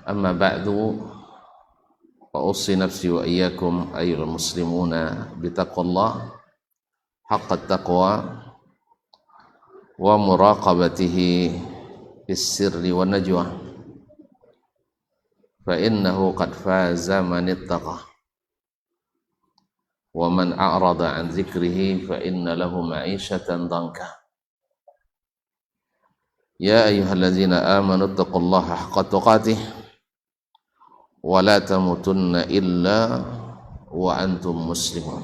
أما بعد فأوصي نفسي وإياكم أيها المسلمون بتقوى الله حق التقوى ومراقبته في السر والنجوى فإنه قد فاز من اتقى ومن أعرض عن ذكره فإن له معيشة ضنكا يا أيها الذين آمنوا اتقوا الله حق تقاته ولا تموتن إلا وأنتم مسلمون.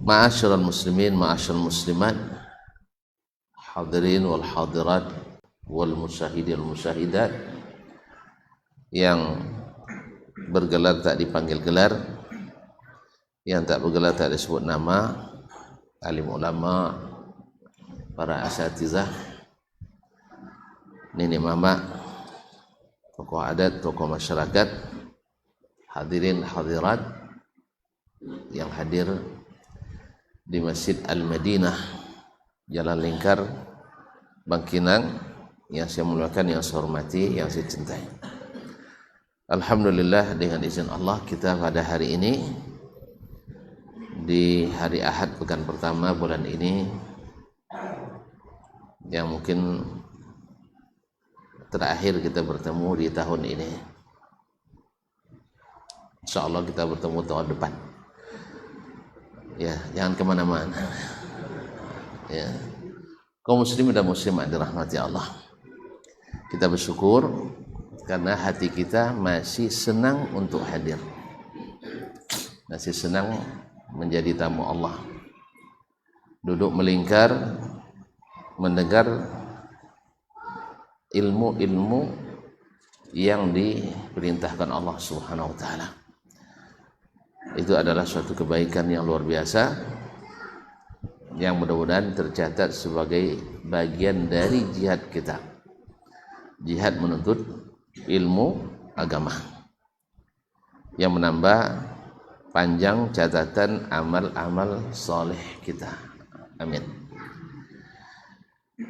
Ma'asyiral muslimin, ma'asyiral muslimat, hadirin wal hadirat wal musyahidin wal musyahidat yang bergelar tak dipanggil gelar, yang tak bergelar tak disebut nama, alim ulama, para asatizah, nini mama, tokoh adat, tokoh masyarakat, hadirin hadirat yang hadir di Masjid Al-Madinah Jalan Lingkar Bangkinang, yang saya muliakan, yang saya hormati, yang saya cintai. Alhamdulillah, dengan izin Allah kita pada hari ini, di hari Ahad pekan pertama bulan ini, yang mungkin terakhir kita bertemu di tahun ini. Insya Allah kita bertemu tahun depan. Ya, jangan kemana-mana. Ya, kaum muslimin dan muslimat dirahmati Allah. Kita bersyukur karena hati kita masih senang untuk hadir, masih senang menjadi tamu Allah, duduk melingkar, mendengar ilmu-ilmu yang diperintahkan Allah Subhanahu wa taala. Itu adalah suatu kebaikan yang luar biasa, yang mudah-mudahan tercatat sebagai bagian dari jihad kita, jihad menuntut ilmu agama, yang menambah panjang catatan amal-amal soleh kita. Amin.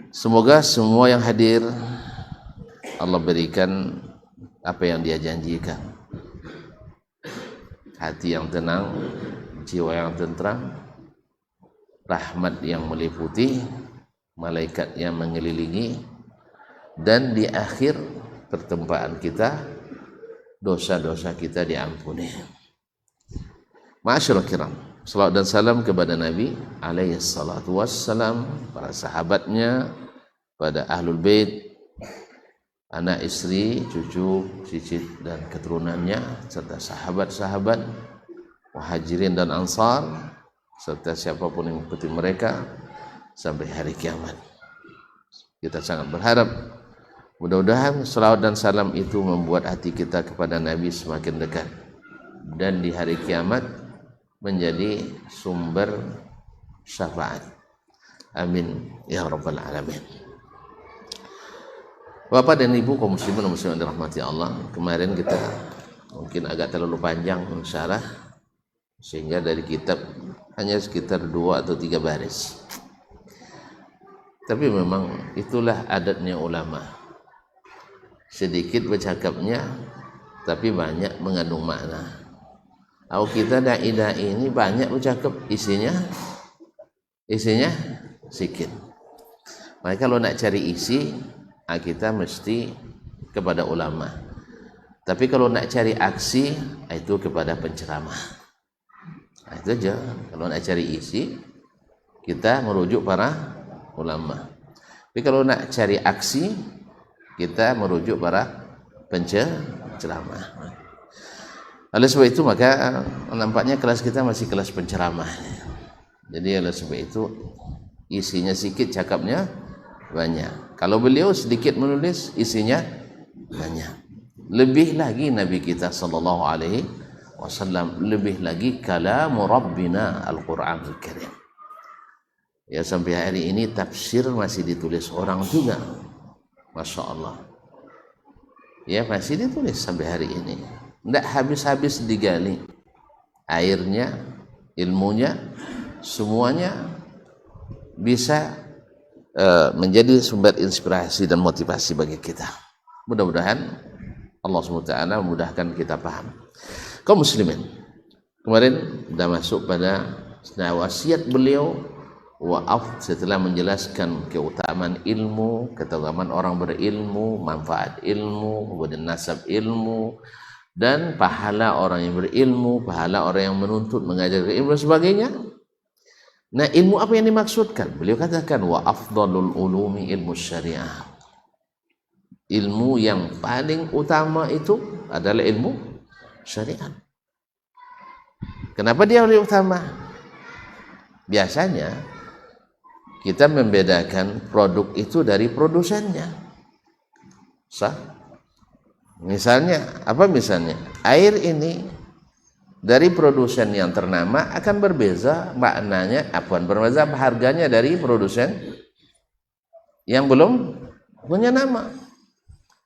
Semoga semua yang hadir Allah berikan apa yang Dia janjikan. Hati yang tenang, jiwa yang tentram, rahmat yang meliputi, malaikat yang mengelilingi, dan di akhir pertempaan kita dosa-dosa kita diampuni. Ma'asyiral kiram, salawat dan salam kepada Nabi alaihi salatu wassalam, para sahabatnya, pada ahlul bait, anak istri, cucu, cicit dan keturunannya, serta sahabat-sahabat muhajirin dan ansar, serta siapapun yang mengikuti mereka sampai hari kiamat. Kita sangat berharap mudah-mudahan salawat dan salam itu membuat hati kita kepada Nabi semakin dekat, dan di hari kiamat menjadi sumber syafaat. Amin ya rabbal alamin. Bapak dan Ibu kaum muslimin dan muslimat dirahmati Allah, kemarin kita mungkin agak terlalu panjang mensyarah, sehingga dari kitab hanya sekitar 2 atau 3 baris. Tapi memang itulah adatnya ulama, sedikit bercakapnya tapi banyak mengandung makna. Kalau kita dai-dai ini banyak bercakap, isinya sedikit. Maka kalau nak cari isi, kita mesti kepada ulama. Tapi kalau nak cari aksi, itu kepada penceramah. Itu aja. Kalau nak cari isi, kita merujuk para ulama. Tapi kalau nak cari aksi, kita merujuk para penceramah. Oleh sebab itu maka nampaknya kelas kita masih kelas penceramah. Jadi oleh sebab itu isinya sedikit, cakapnya banyak. Kalau beliau sedikit menulis, isinya banyak. Lebih lagi Nabi kita sallallahu alaihi wasallam, lebih lagi kalamu Rabbina Al-Qur'anul Karim. Ya, sampai hari ini tafsir masih ditulis orang juga. Masya Allah. Ya, masih ditulis sampai hari ini. Tidak habis-habis digali. Airnya, ilmunya, semuanya bisa menjadi sumber inspirasi dan motivasi bagi kita. Mudah-mudahan Allah SWT memudahkan kita paham. Kaum muslimin, kemarin sudah masuk pada wasiat beliau setelah menjelaskan keutamaan ilmu, keutamaan orang berilmu, manfaat ilmu, kemudian nasab ilmu, dan pahala orang yang berilmu, pahala orang yang menuntut, mengajar ilmu dan sebagainya. Nah, ilmu apa yang dimaksudkan? Beliau katakan wa afdalul ulumi ilmu syariah. Ilmu yang paling utama itu adalah ilmu syariat. Kenapa dia lebih utama? Biasanya kita membedakan produk itu dari produsennya. Sah? Misalnya, apa misalnya? Air ini dari produsen yang ternama akan berbeza maknanya, berbeza harganya dari produsen yang belum punya nama.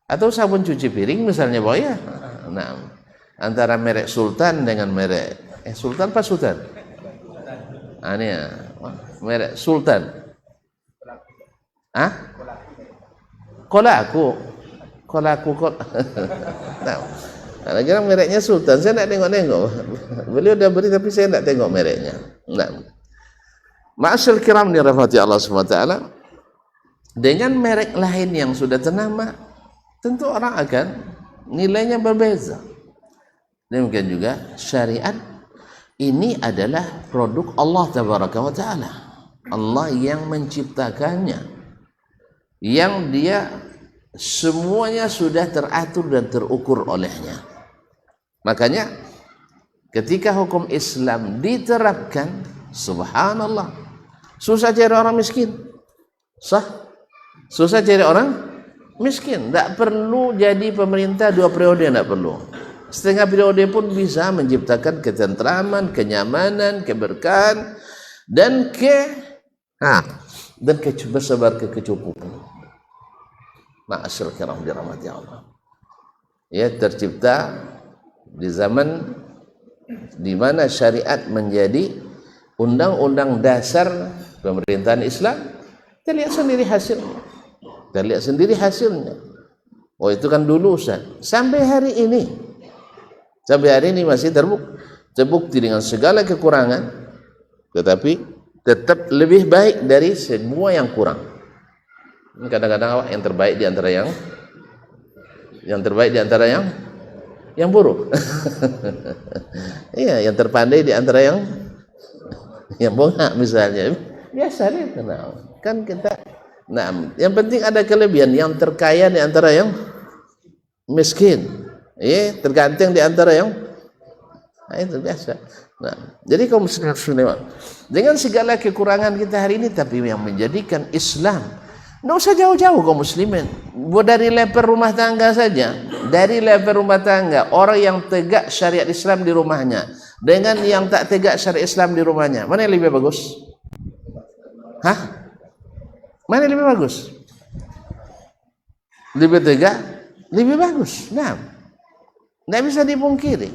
Atau sabun cuci piring misalnya, Boy ya. Nah, antara merek Sultan dengan merek Sultan apa Sultan? Ini ya, merek Sultan. Ah? Kolaku. Nah, kira mereknya Sultan. Saya tidak tengok-tengok. Beliau dah beri tapi saya tidak tengok mereknya. Nah, ma'asyil kiram dirahmati Allah SWT, dengan merek lain yang sudah ternama, tentu orang akan nilainya berbeza. Demikian juga syariat ini adalah produk Allah Tabaraka wa Ta'ala. Allah yang menciptakannya, yang dia semuanya sudah teratur dan terukur olehnya. Makanya ketika hukum Islam diterapkan, subhanallah, susah cari orang miskin. Susah cari orang miskin. Tidak perlu jadi pemerintah 2 periode, tidak perlu. Setengah periode pun bisa menciptakan ketentraman, kenyamanan, keberkahan, dan bersebar ke kecukupan. Ma'asyil kiram dirahmati Allah. Ya, tercipta di zaman di mana syariat menjadi undang-undang dasar pemerintahan Islam. Kita lihat sendiri hasilnya. Oh, itu kan dulu Ustaz. Sampai hari ini masih terbukti dengan segala kekurangan, tetapi tetap lebih baik dari semua yang kurang. Kadang-kadang yang terbaik di antara yang buruk. Iya, yang terpandai di antara yang bongak misalnya. Biasa nih, kan kita. Nah, yang penting ada kelebihan. Yang terkaya di antara yang miskin. Tergantung di antara yang itu biasa. Nah, jadi kaum muslimin, dengan segala kekurangan kita hari ini, tapi yang menjadikan Islam, tidak usah jauh-jauh kaum muslimin, dari level rumah tangga saja. Dari level rumah tangga, orang yang tegak syariat Islam di rumahnya dengan yang tak tegak syariat Islam di rumahnya, mana yang lebih bagus? Mana yang lebih bagus? Lebih tegak, lebih bagus. Nah, tidak bisa dipungkiri.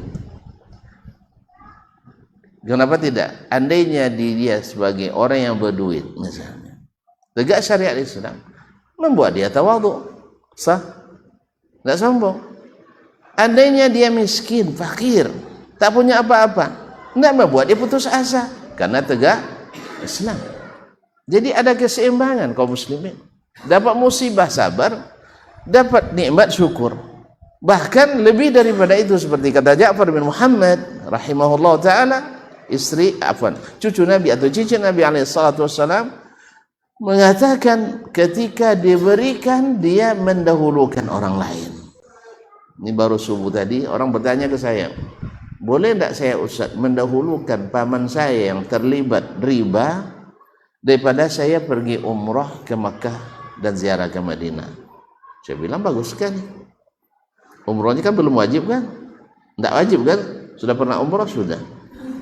Kenapa tidak? Andainya dia sebagai orang yang berduit misalnya, tegak syariat Islam, membuat dia tawadhu, sah, tidak sombong. Andainya dia miskin, fakir, tak punya apa-apa, tidak membuat dia putus asa, karena tegak Islam. Jadi ada keseimbangan kaum muslimin. Dapat musibah sabar, dapat nikmat syukur. Bahkan lebih daripada itu, seperti kata Ja'far bin Muhammad rahimahullah ta'ala, cucu Nabi atau cici Nabi alaihissalam, mengatakan ketika diberikan dia mendahulukan orang lain. Ini baru subuh tadi orang bertanya ke saya, boleh tidak saya Ustaz mendahulukan paman saya yang terlibat riba daripada saya pergi umrah ke Makkah dan ziarah ke Madinah? Saya bilang bagus sekali. Umrahnya kan belum wajib kan? Tidak wajib kan? Sudah pernah umrah? Sudah.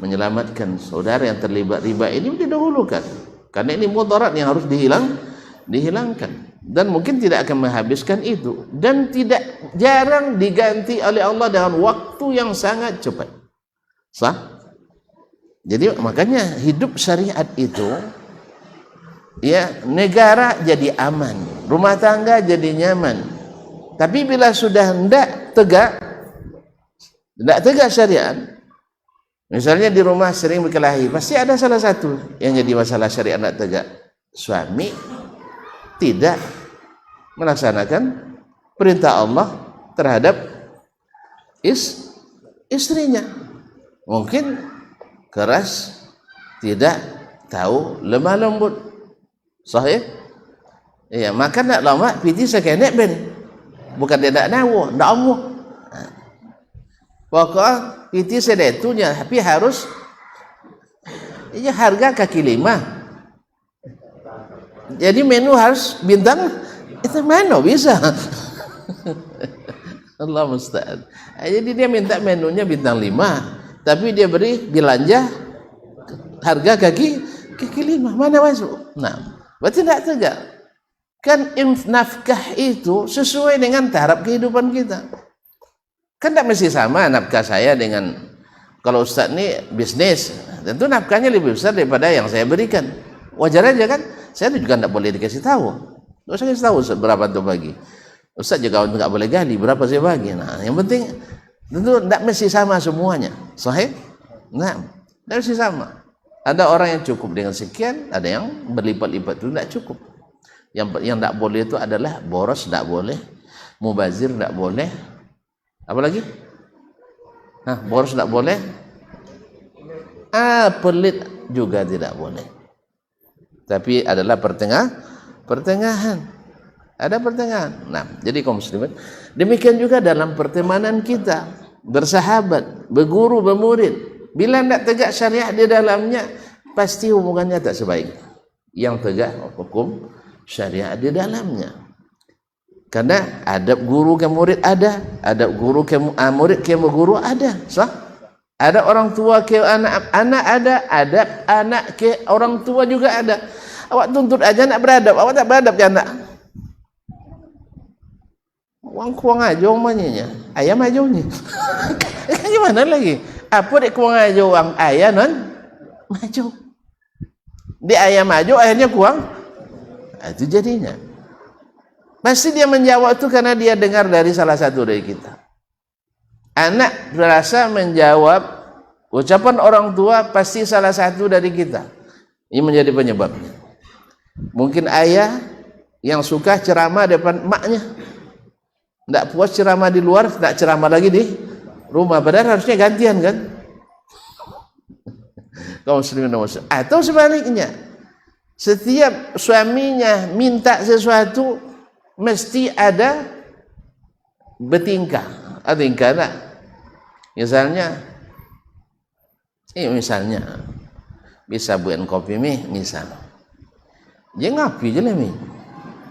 Menyelamatkan saudara yang terlibat riba ini didahulukan. Karena ini mudarat yang harus dihilangkan. Dan mungkin tidak akan menghabiskan itu. Dan jarang diganti oleh Allah dengan waktu yang sangat cepat. Sah? Jadi makanya hidup syariat itu, ya, negara jadi aman, rumah tangga jadi nyaman. Tapi bila sudah tidak tegak syariat, misalnya di rumah sering berkelahi, pasti ada salah satu yang jadi masalah syariat tidak tegak. Suami tidak melaksanakan perintah Allah terhadap istrinya. Mungkin keras, tidak tahu lemah lembut. Sahih? Ya, maka nak lama piti sekenek ben. Bukan dia nak nawa, nak amuh. Pokok piti sedetunya, tapi harus ya harga kaki 5. Jadi menu harus bintang itu mana bisa? Allah musta'an. Jadi dia minta menunya bintang 5, tapi dia beri belanja harga kaki 5. Mana masuk? Nah, berarti tidak tegak. Kan nafkah itu sesuai dengan taraf kehidupan kita. Kan tidak mesti sama nafkah saya dengan, kalau Ustaz ini bisnis, tentu nafkahnya lebih besar daripada yang saya berikan. Wajar aja kan? Saya juga tidak boleh dikasih tahu. Tidak usah kasih tahu berapa untuk bagi. Ustaz juga tidak boleh gali berapa saya bagi. Nah, yang penting tentu tidak mesti sama semuanya. Sahih? Nah, tidak mesti sama. Ada orang yang cukup dengan sekian, ada yang berlipat-lipat itu tidak cukup. Yang tidak boleh itu adalah boros, tidak boleh, mubazir tidak boleh, apa lagi? Nah, boros tidak boleh, pelit juga tidak boleh. Tapi adalah pertengahan. Ada pertengahan. Nah, jadi kaum muslimin, demikian juga dalam pertemanan kita, bersahabat, berguru, bermurid. Bila tidak tegak syariat di dalamnya, pasti hubungannya tak sebaik yang tegak hukum syariat di dalamnya. Karena adab guru ke murid ada, adab guru ke murid ke guru ada, sah? Ada orang tua ke anak ada, adab anak ke orang tua juga ada. Awak tuntut aja nak beradab, awak tak beradab ke anak. Wang kuang aja omanya, ayam aja ni. Gimana lagi? Apa dek kuang aja wang ayam non maju. Di ayam maju akhirnya kuang. Itu jadinya. Pasti dia menjawab itu karena dia dengar dari salah satu dari kita. Anak berasa menjawab ucapan orang tua pasti salah satu dari kita. Ini menjadi penyebabnya. Mungkin ayah yang suka ceramah depan maknya, tidak puas ceramah di luar, tidak ceramah lagi di rumah. Padahal harusnya gantian kan? Kaum muslimin dan muslimat. Atau sebaliknya, setiap suaminya minta sesuatu mesti ada bertingkah. Ada tingkah tak? Misalnya bisa buat kopi misal. Dia ngopi je lah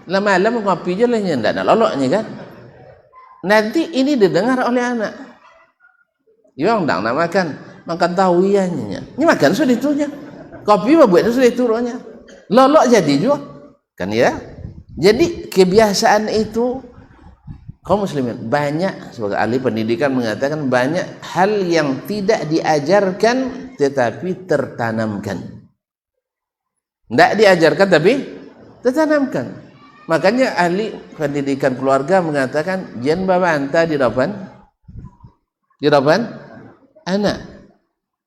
lama-lama ngopi je lah, tidak nak loloknya kan. Nanti ini didengar oleh anak. Dia orang tak nak makan tahu ianya. Ini makan sudah itunya. Kopi buat sudah turunnya. Lolok jadi juga kan ya. Jadi kebiasaan itu kaum muslimin banyak, sebagai ahli pendidikan mengatakan banyak hal yang tidak diajarkan tetapi tertanamkan. Tidak diajarkan tapi tertanamkan. Makanya ahli pendidikan keluarga mengatakan jen babanta di depan anak.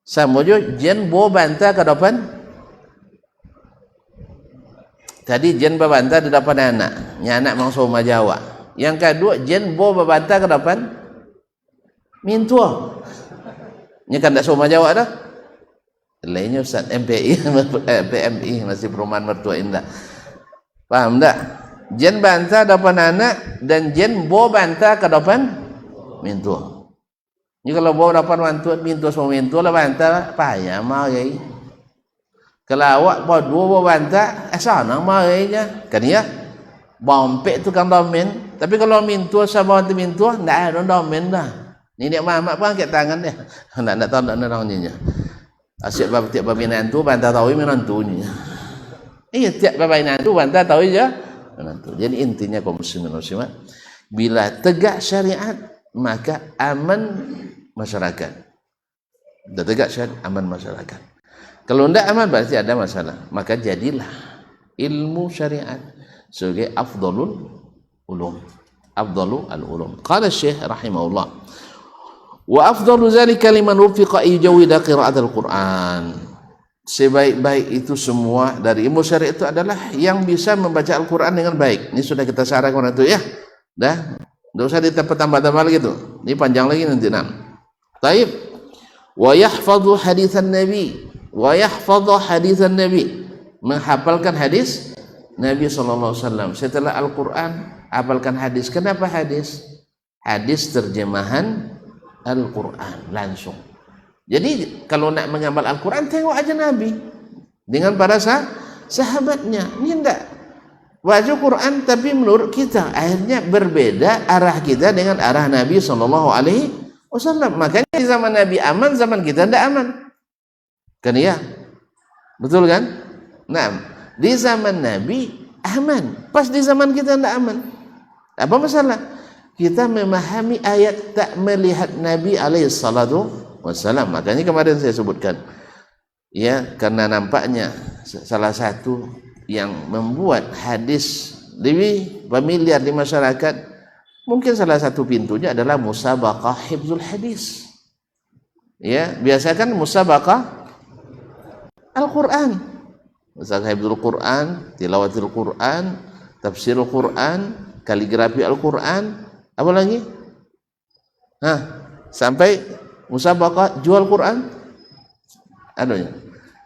Sama juga jen bo banta ke depan. Tadi jen babanta di depan anak. Nya anak mang soma Jawa. Yang kedua jen bo babanta ke depan mintua. Nya kan tak soma Jawa dah. Lainnya Ustaz MPI PMI masih perumahan mertua indah. Paham tak? Jen banta depan anak dan jen bo banta ke depan mintua. Ini kalau bo depan mintua sama mintua lah banta payah mau gay. Kalau awak bawa dua bawa banta, sana marahnya. Kan ya? Bompek tu kan domen. Tapi kalau mintua sama tu mintua, tak ada domen dah. Ni dia mamak pun angkat tangan dia. Nak tahu nak orangnya. Asyik tiap babinan tu banta tahu menantunya. Iya tiap babinan tu banta tahu je menantu. Jadi intinya kaum muslimin muslimat, bila tegak syariat maka aman masyarakat. Dah tegak syariat aman masyarakat. Kalau tidak aman berarti ada masalah. Maka jadilah ilmu syariat sebagai afdalul ulum. afdalu al-ulum. Qala Syekh rahimahullah, wa afdalu zalika liman wufiqa yujawida qira'at al-Qur'an. Sebaik-baik itu semua dari ilmu syariat itu adalah yang bisa membaca Al-Quran dengan baik. Ini sudah kita sarankan itu ya. Dah, enggak usah ditambah-tambah lagi tuh. Ini panjang lagi nanti Taib. Wa yahfadhu haditsan Nabi. Wa yahfadhu haditsan Nabi. Menghafalkan hadis Nabi SAW. Setelah Al-Quran, hafalkan hadis. Kenapa hadis? Hadis terjemahan Al-Quran langsung. Jadi kalau nak menghafal Al-Quran, tengok aja Nabi dengan para sahabatnya. Ini enggak baca Quran tapi menurut kita akhirnya berbeda arah kita dengan arah Nabi SAW. Makanya di zaman Nabi aman, zaman kita tidak aman. Kan ya? Betul kan? Nah, di zaman Nabi aman, pas di zaman kita tidak aman. Apa masalah? Kita memahami ayat tak melihat Nabi SAW. Makanya kemarin saya sebutkan ya, karena nampaknya salah satu yang membuat hadis lebih familiar di masyarakat, mungkin salah satu pintunya adalah musabaqah hifdzul hadis. Ya, biasakan musabaqah Al-Quran, musabaqah hifdzul Quran, tilawatil Quran, tafsirul Quran, kaligrafi Al-Quran, apa lagi? Sampai musabaqah jual Quran, aduh,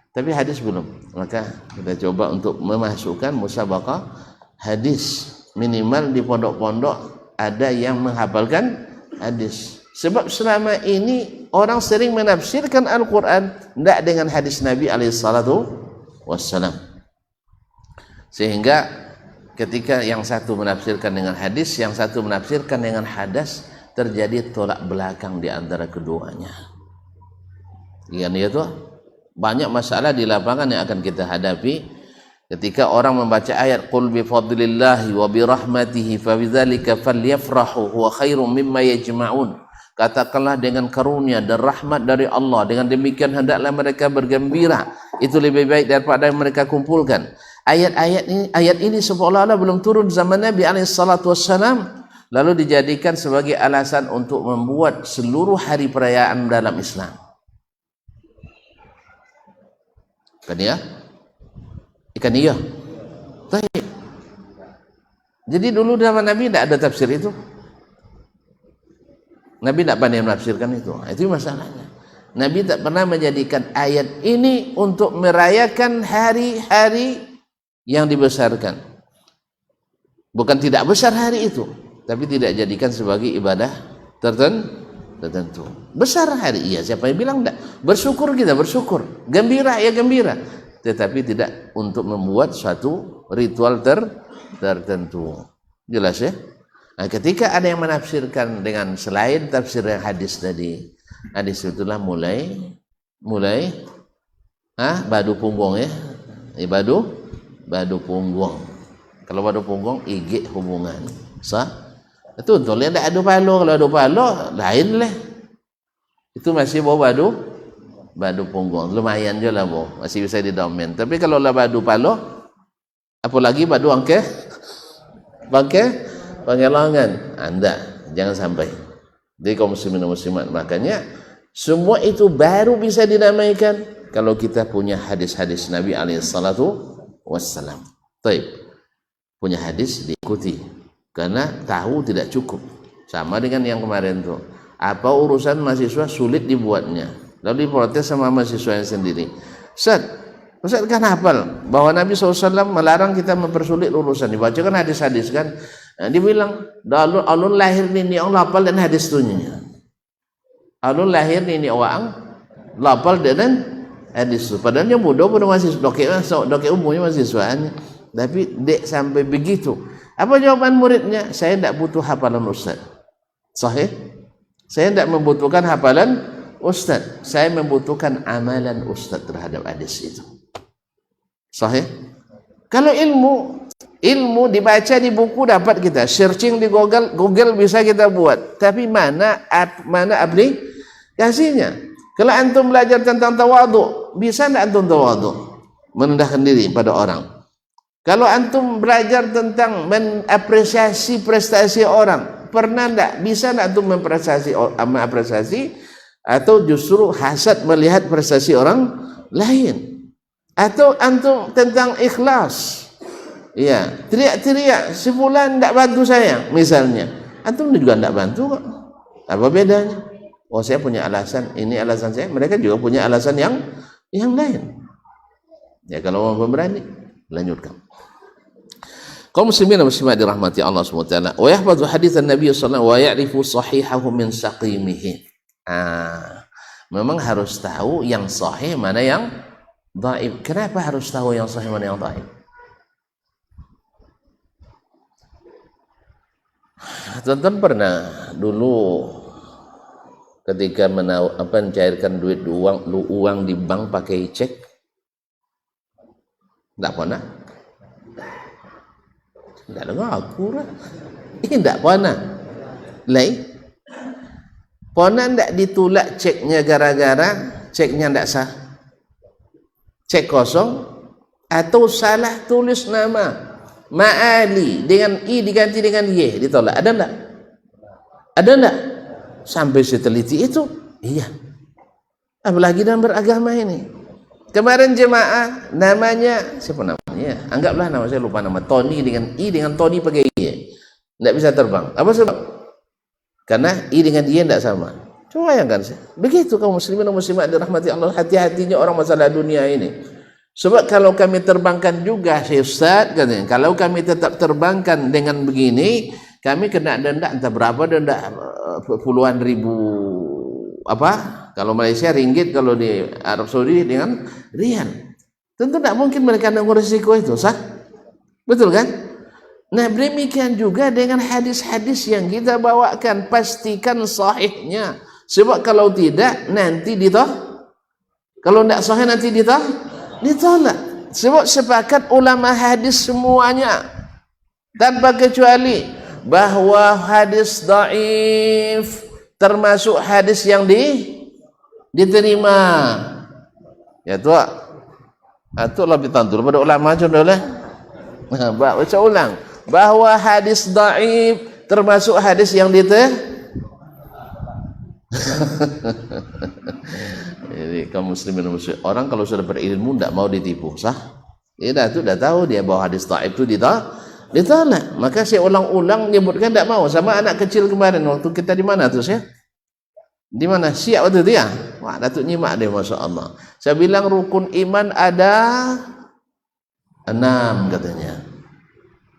tapi hadis belum. Maka kita coba untuk memasukkan musabaqah hadis, minimal di pondok-pondok ada yang menghafalkan hadis. Sebab selama ini orang sering menafsirkan Al-Quran tidak dengan hadis Nabi SAW. Sehingga ketika yang satu menafsirkan dengan hadis, yang satu menafsirkan dengan hadas, terjadi tolak belakang di antara keduanya. Iya nih itu banyak masalah di lapangan yang akan kita hadapi ketika orang membaca ayat qul bi fadlillahi wa bi rahmatihi fa bidzalika falyafrahu huwa khairum mimma yajma'un. Katakanlah dengan karunia dan rahmat dari Allah, dengan demikian hendaklah mereka bergembira, itu lebih baik daripada yang mereka kumpulkan. Ayat ini seolah-olah belum turun zaman Nabi SAW, lalu dijadikan sebagai alasan untuk membuat seluruh hari perayaan dalam Islam. Kan ya? Ikan iya. Jadi dulu zaman Nabi tidak ada tafsir itu. Nabi tidak pandai menafsirkan itu. Itu masalahnya. Nabi tak pernah menjadikan ayat ini untuk merayakan hari-hari yang dibesarkan. Bukan tidak besar hari itu, tapi tidak jadikan sebagai ibadah tertentu. Besar hari, iya, siapa yang bilang enggak? Bersyukur kita, bersyukur. Gembira, ya gembira. Tetapi tidak untuk membuat suatu ritual tertentu. Jelas ya? Nah, ketika ada yang menafsirkan dengan selain tafsir yang hadis tadi, hadis itulah mulai badu punggung ya. Badu punggung. Kalau badu punggung igi hubungan. Sah? Itu untungnya ada adu palo. Kalau adu palo lain lah. Itu masih bawa badu punggung. Lumayan je lah bawa. Masih bisa didomen. Tapi kalau lah badu palo, apalagi badu bangke pengelangan. Anda jangan sampai. Jadi kaum muslimin dan muslimat, makanya semua itu baru bisa dinamaikan kalau kita punya hadis-hadis Nabi SAW. Taib. Punya hadis diikuti. Karena tahu tidak cukup. Sama dengan yang kemarin tuh. Apa urusan mahasiswa sulit dibuatnya. Lalu diprotes sama mahasiswa yang sendiri. Ustaz kan hafal bahwa Nabi SAW melarang kita mempersulit urusan. Dibacakan hadis-hadis kan. Nah, dia bilang, alun lahir nini orang lapal dan hadis tunya. Alun lahir nini orang lapal dan hadis tu. Padahal dia muda pun masih dokek umumnya mahasiswanya. Tapi dek sampai begitu. Apa jawaban muridnya? Saya tidak butuh hafalan ustaz. Sahih? Saya tidak membutuhkan hafalan ustaz. Saya membutuhkan amalan ustaz terhadap hadis itu. Sahih? Kalau ilmu dibaca di buku dapat kita, searching di Google bisa kita buat. Tapi mana aplikasinya? Kalau antum belajar tentang tawadhu, bisa tidak antum tawadhu? Merendahkan diri pada orang. Kalau antum belajar tentang mengapresiasi prestasi orang, pernah enggak, bisa enggak antum mengapresiasi atau justru hasad melihat prestasi orang lain? Atau antum tentang ikhlas, ya, teriak-teriak si fulan enggak bantu saya misalnya, antum juga enggak bantu kok. Apa bedanya? Oh, saya punya alasan, ini alasan saya, mereka juga punya alasan yang lain. Ya, kalau mau berani, lanjutkan. Kaum muslimin dan muslimat dirahmati Allah SWT. Wa yahfadhu hadithan Nabi sallallahu alaihi wasallam wa ya'rifu sahihahu min saqimihi. Memang harus tahu yang sahih mana yang dhaif. Kenapa harus tahu yang sahih mana yang dhaif? Tonton pernah dulu ketika mencairkan duit uang di bank pakai cek? Enggak pernah. Enggak ada ngaku lah. Ini enggak pernah. Lai. Pernah enggak ditolak ceknya gara-gara ceknya enggak sah? Cek kosong atau salah tulis nama Ma'ali dengan I diganti dengan Y, ditolak. Ada enggak? Ada enggak? Sampai seteliti itu? Iya. Apalagi dalam beragama ini. Kemarin jemaah namanya siapa namanya? Anggaplah nama saya lupa nama, Tony dengan I dengan Tony pakai Y. Enggak bisa terbang. Apa sebab? Karena I dengan Y enggak sama. Coba bayangkan sih. Begitu kaum muslimin dan muslimat dirahmati Allah, hati-hatinya orang masalah dunia ini. Sebab kalau kami terbangkan juga, Syekh Ustaz katanya, kalau kami tetap terbangkan dengan begini, kami kena denda entah berapa, denda puluhan ribu apa? Kalau Malaysia ringgit, kalau di Arab Saudi dengan rial. Tentu tidak mungkin mereka menanggung risiko itu, sah? Betul kan? Nah, demikian juga dengan hadis-hadis yang kita bawakan, pastikan sahihnya. Sebab kalau tidak nanti ditolak. Kalau tidak sahih nanti ditolak. Sebab sepakat ulama hadis semuanya tanpa kecuali bahwa hadis dhaif termasuk hadis yang diterima. Ya tu, itu lebih tantul pada ulama aja dah lah. Baca ulang bahwa hadis dhaif termasuk hadis yang diterima. Jadi kaum muslimin dan muslimat, orang kalau sudah berilmu tidak mau ditipu, sah? Dia dah tahu dia bahwa hadis dhaif itu ditolak. Maka saya ulang-ulang menyebutkan tidak mau. Sama anak kecil kemarin waktu kita di mana tu saya? Di mana? Siap waktu itu ya? Wah, Datuk nyimak deh, masya Allah. Saya bilang rukun iman ada 6 katanya.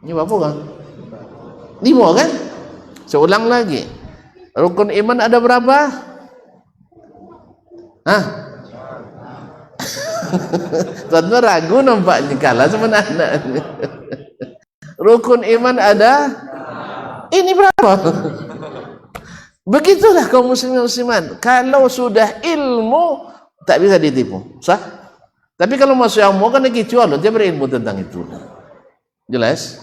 Ini apa kan? 5 kan? Saya ulang lagi. Rukun iman ada berapa? Hah? Tuan-tuan ragu nampaknya kalah sebenarnya. Rukun iman ada ini berapa? Begitulah kaum muslimin muslimat. Kalau sudah ilmu tak bisa ditipu, sah? Tapi kalau masuk ilmu kan kecuali dia berilmu tentang itu. Jelas?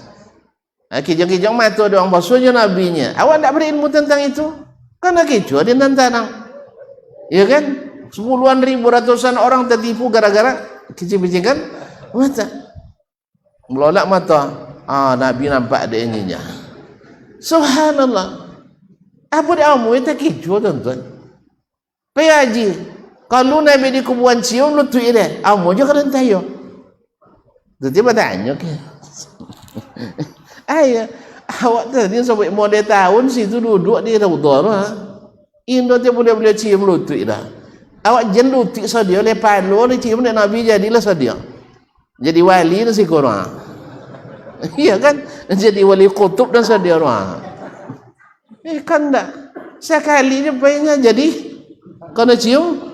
Kijang-kijang mati ada orang basuhnya nabinya. Awak tak berilmu tentang itu? Karena kecuali dia nantang. Ya kan? 10-an ribu, ratusan orang tertipu gara-gara kicik-kicikan mata. Melolak mata. Nabi nampak ada ininya. Subhanallah. Apa dia amu itu kecuali tuan-tuan. Peyaji. Kalau Nabi di kuburan cium lutut dia, amu je kena tayo. Tiba-tiba tanya ke. Ayah, awak tadi sampai mau dia tahun situ duduk di Raudhah. Indo dia boleh cium lutut dah. Awak jen lutut sadia lepas lu dia cium dia Nabi jadilah sadia. Jadi wali nasi Quran. Iya kan? Jadi wali kutub dan sadia orang. Kan tak. Sekali dia pengennya jadi kena cium.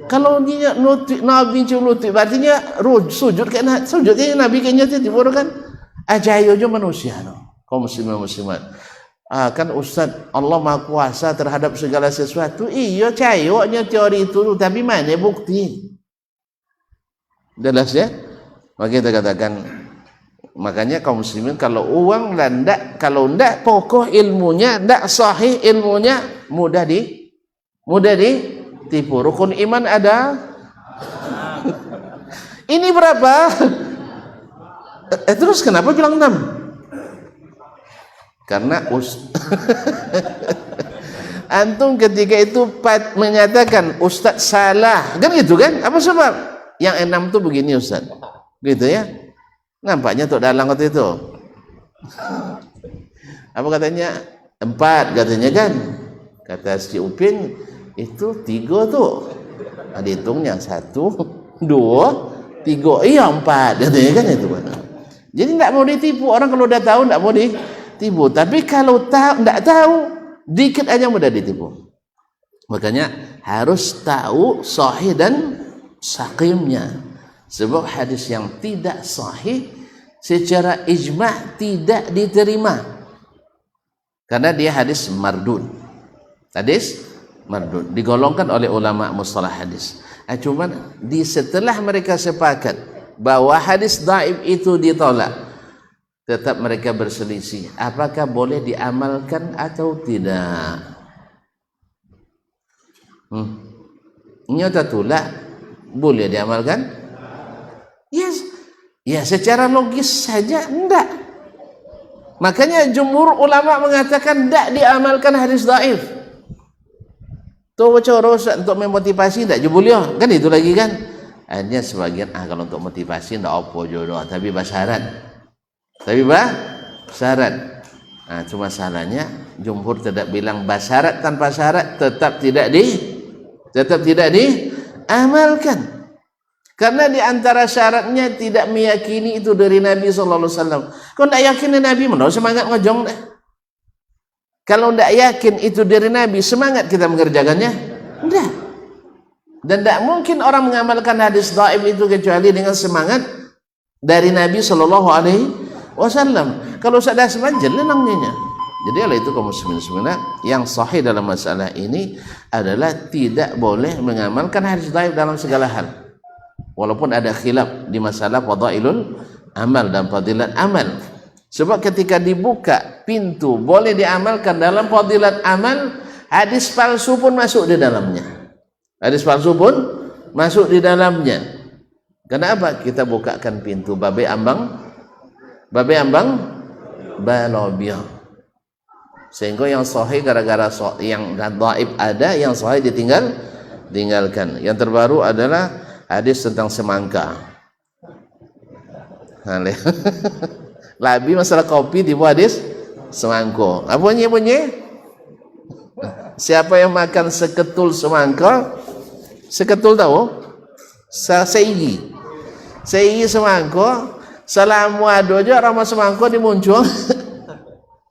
Kalau dia lutut Nabi cium lutut, berarti sujud kena sujudnya Nabi kayaknya tiba kan. Ajaib aja manusia no. Kaum muslimin muslimat. Kan Ustaz, Allah Maha Kuasa terhadap segala sesuatu. Iya, cayoknya teori itu, tapi mana bukti? Jelas ya? Maka kita katakan, makanya kaum muslimin kalau uang landak, kalau ndak pokok ilmunya, ndak sahih ilmunya, mudah ditipu. Rukun iman ada. Ini berapa? Terus kenapa bilang 6? Karena antum ketika itu menyatakan Ustaz salah, kan gitu kan? Apa sebab? Yang 6 tuh begini Ustaz, gitu ya? Nampaknya Tok Dalang waktu itu. Apa katanya? 4 katanya kan? Kata si Upin itu 3 tuh. Ada hitungnya 1, 2, 3, iya 4 katanya kan itu. Jadi tidak mau ditipu orang kalau udah tahu, tidak mau ditipu. Tapi kalau tidak tahu, dikit aja mudah ditipu. Makanya harus tahu sahih dan saqimnya. Sebab hadis yang tidak sahih secara ijma' tidak diterima. Karena dia hadis mardud. Hadis mardud digolongkan oleh ulama mustalah hadis. Cuman setelah mereka sepakat bahwa hadis dhaif itu ditolak, tetap mereka berselisih apakah boleh diamalkan atau tidak. Nyata tolak boleh diamalkan? Yes. Ya secara logis saja enggak. Makanya jumhur ulama mengatakan enggak diamalkan hadis dhaif. Tuh cara untuk memotivasi enggak jebulio kan itu lagi kan. Hanya sebagian kalau untuk motivasi enggak apa jodoh, tapi bersyarat. Syarat. Nah, cuma salahnya jumhur tidak bilang bersyarat tanpa syarat tetap tidak diamalkan. Karena di antara syaratnya tidak meyakini itu dari Nabi sallallahu alaihi wasallam. Kalau tidak yakin Nabi, mana semangat ngejong dah. Kalau tidak yakin itu dari Nabi, semangat kita mengerjakannya? Tidak. Dan tidak mungkin orang mengamalkan hadis dhaif itu kecuali dengan semangat dari Nabi sallallahu alaihi wasallam. Kalau sudah semangat jelenangnya. Jadi oleh itu kaum muslimin sebenarnya yang sahih dalam masalah ini adalah tidak boleh mengamalkan hadis dhaif dalam segala hal. Walaupun ada khilaf di masalah fadailul amal dan fadilat amal. Sebab ketika dibuka pintu boleh diamalkan dalam fadilat amal, hadis palsu pun masuk di dalamnya. Hadis palsu pun masuk di dalamnya. Kenapa? Kita bukakan pintu babe ambang balobiyah. Sehingga yang sahih gara-gara yang dhaif ada, yang sahih ditinggalkan. Yang terbaru adalah hadis tentang semangka. Labi masalah kopi di hadis semangka. Apa bunyi? Siapa yang makan seketul semangka? Seketul tahu? Seigi semangka. Salamu ado aja ramah semangka dimuncul.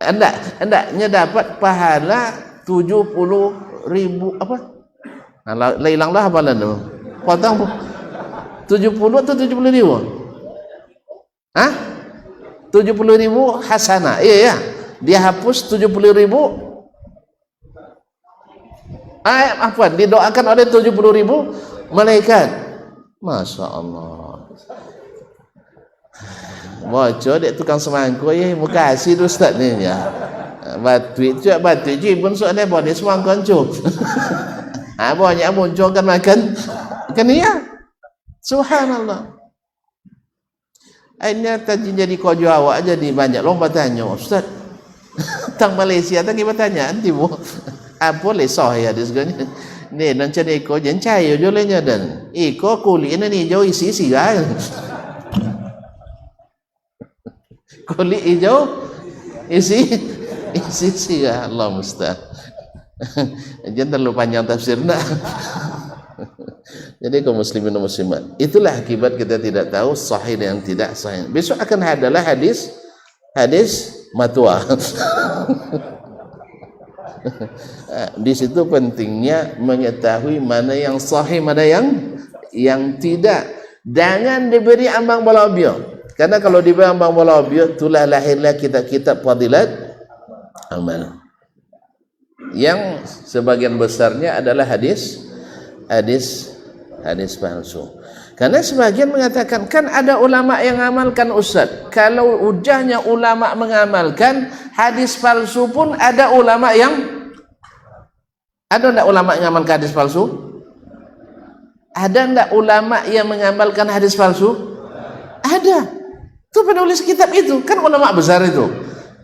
Hendaknya dapat pahala 70.000 apa? Nah, hilanglah hafalan tu. Potong 70 atau 70.000? Hah? 70.000 hasanah. Iya ya. Dia hapus 70.000. Apa? Didoakan oleh 70.000 malaikat. Masya Allah. Bocor dek tukang semangka ya, muka kasih tu ustaz ni ya. Batu pun soalnya boleh semangka cu. Banyak muncul kan makan. Kan iya. Subhanallah. Akhirnya tadi jadi kojo awak jadi banyak lomba tanya ustaz. Tang Malaysia tak kita tanya nanti bu. Apa le sah ya di segala ni nanti iko jen cair jo le dan iko kulit ni jo isi kan. Kulit hijau isi ya Allah musta'an. Jangan terlalu panjang tafsir nak. Jadi kaum muslimin dan muslimat, itulah akibat kita tidak tahu sahih dan tidak sahih. Besok akan adalah hadis matua. Di situ pentingnya mengetahui mana yang sahih, mana yang tidak. Jangan diberi ambang balabio. Karena kalau diberi ambang balabio, itulah lahirlah kitab-kitab fadilat amal. Yang sebagian besarnya adalah hadis palsu. Karena sebagian mengatakan kan ada ulama yang mengamalkan ustaz. Kalau ujahnya ulama mengamalkan hadis palsu pun ada ulama yang enggak ulama yang mengamalkan hadis palsu? Ada enggak ulama yang mengamalkan hadis palsu? Ada. Itu penulis kitab itu, kan ulama besar itu.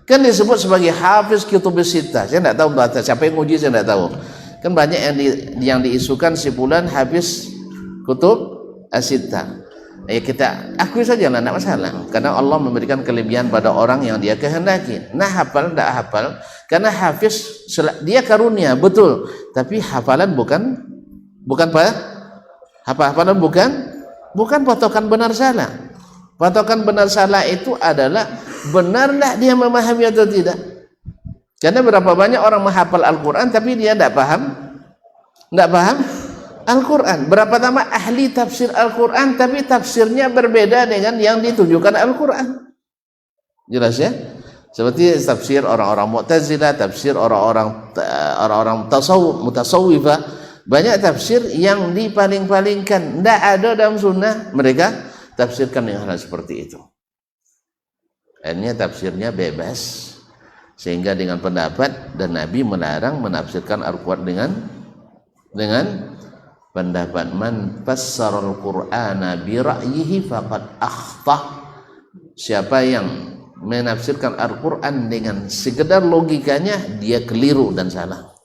Kan disebut sebagai hafiz kutubus sittah. Saya tidak tahu siapa yang nguji, saya tidak tahu. Kan banyak yang diisukan si fulan hafiz kutub as-sittah. Ya kita akui saja lah, tidak masalah. Karena Allah memberikan kelebihan pada orang yang dia kehendaki. Nah hafal, tidak hafal. Karena hafiz dia karunia, betul. Tapi hafalan bukan apa? Hafalan bukan patokan benar salah. Patokan benar salah itu adalah benarlah dia memahami atau tidak. Karena berapa banyak orang menghafal Al-Quran tapi dia tidak paham Al-Quran. Berapa lama ahli tafsir Al-Quran tapi tafsirnya berbeda dengan yang ditujukan Al-Quran. Jelas ya? Seperti tafsir orang-orang Mu'tazilah, tafsir orang-orang mutasawwifah. Banyak tafsir yang dipaling-palingkan, tidak ada dalam sunnah, mereka tafsirkan dengan hal seperti itu. Akhirnya tafsirnya bebas, sehingga dengan pendapat, dan Nabi melarang menafsirkan Al-Quran dengan pendapat. Man fassaral Qur'ana bi ra'yihi faqad akhta. Siapa yang menafsirkan Al-Quran dengan sekedar logikanya, dia keliru dan salah.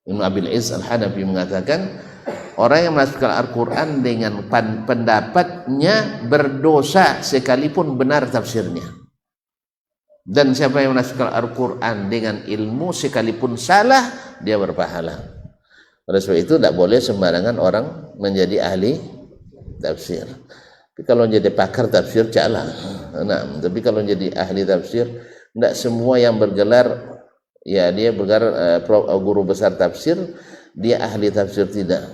Ibnu Abil Iz Al-Hanafi mengatakan, orang yang menafsirkan Al-Quran dengan pendapatnya berdosa sekalipun benar tafsirnya. Dan siapa yang menafsirkan Al-Quran dengan ilmu sekalipun salah, dia berpahala. Oleh sebab itu tidak boleh sembarangan orang menjadi ahli tafsir. Tapi kalau jadi pakar tafsir calah. Nah, tapi kalau jadi ahli tafsir, tidak semua yang bergelar ya dia bergelar guru besar tafsir dia ahli tafsir, tidak.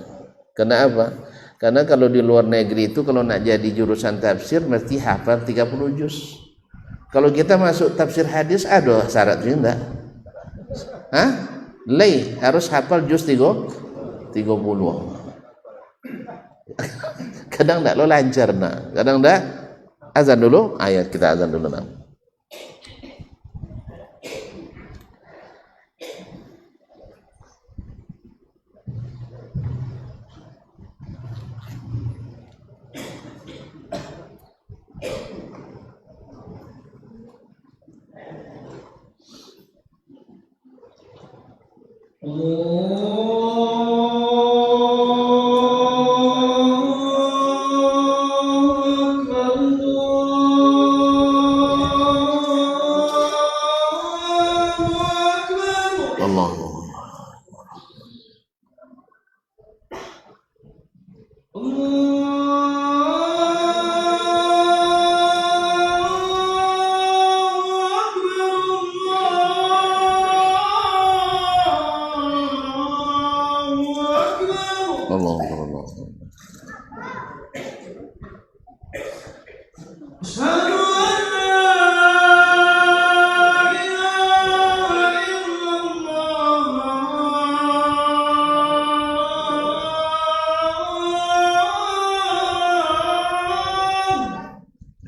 Kenapa? Karena kalau di luar negeri itu kalau nak jadi jurusan tafsir mesti hafal 30 juz. Kalau kita masuk tafsir hadis ada syaratnya enggak? Hah? Lay harus hafal juz 30. Kadang enggak lo lancar nak. Kadang enggak. Azan dulu, ayat kita azan dulu nak.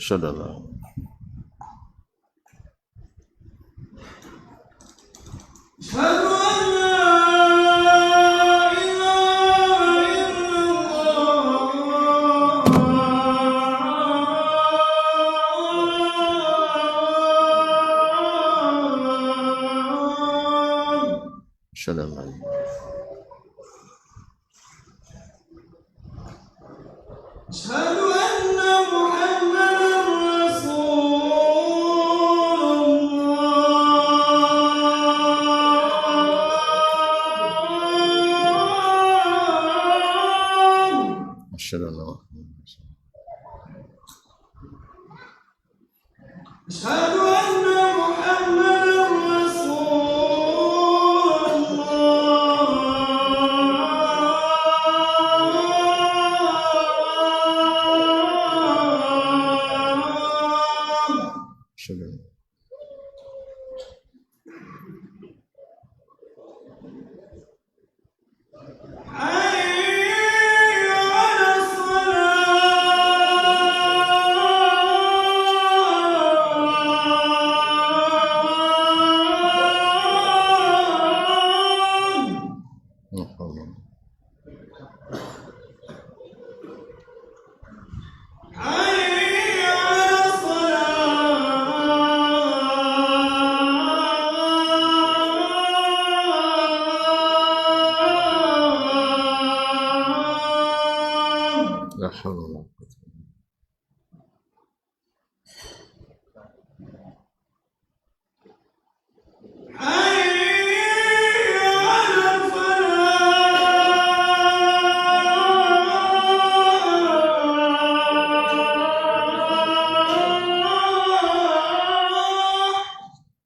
Sadallah. Sadallah. La haula wala quwwata.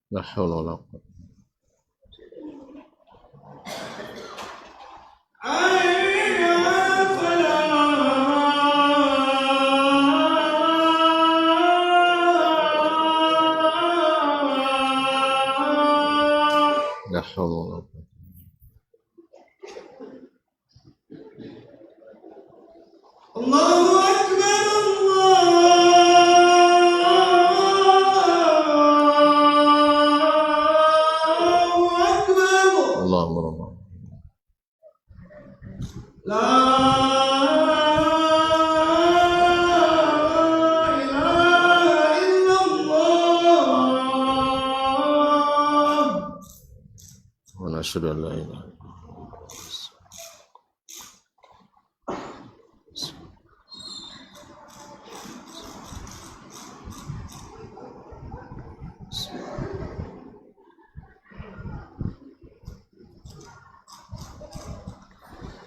La haula wala quwwata. La haula wala quwwata. Allahu Akbar, Allahu Akbar. Allahumma rabbana. La ilaha illallah. Wa nashhadu an la ilaha illallah.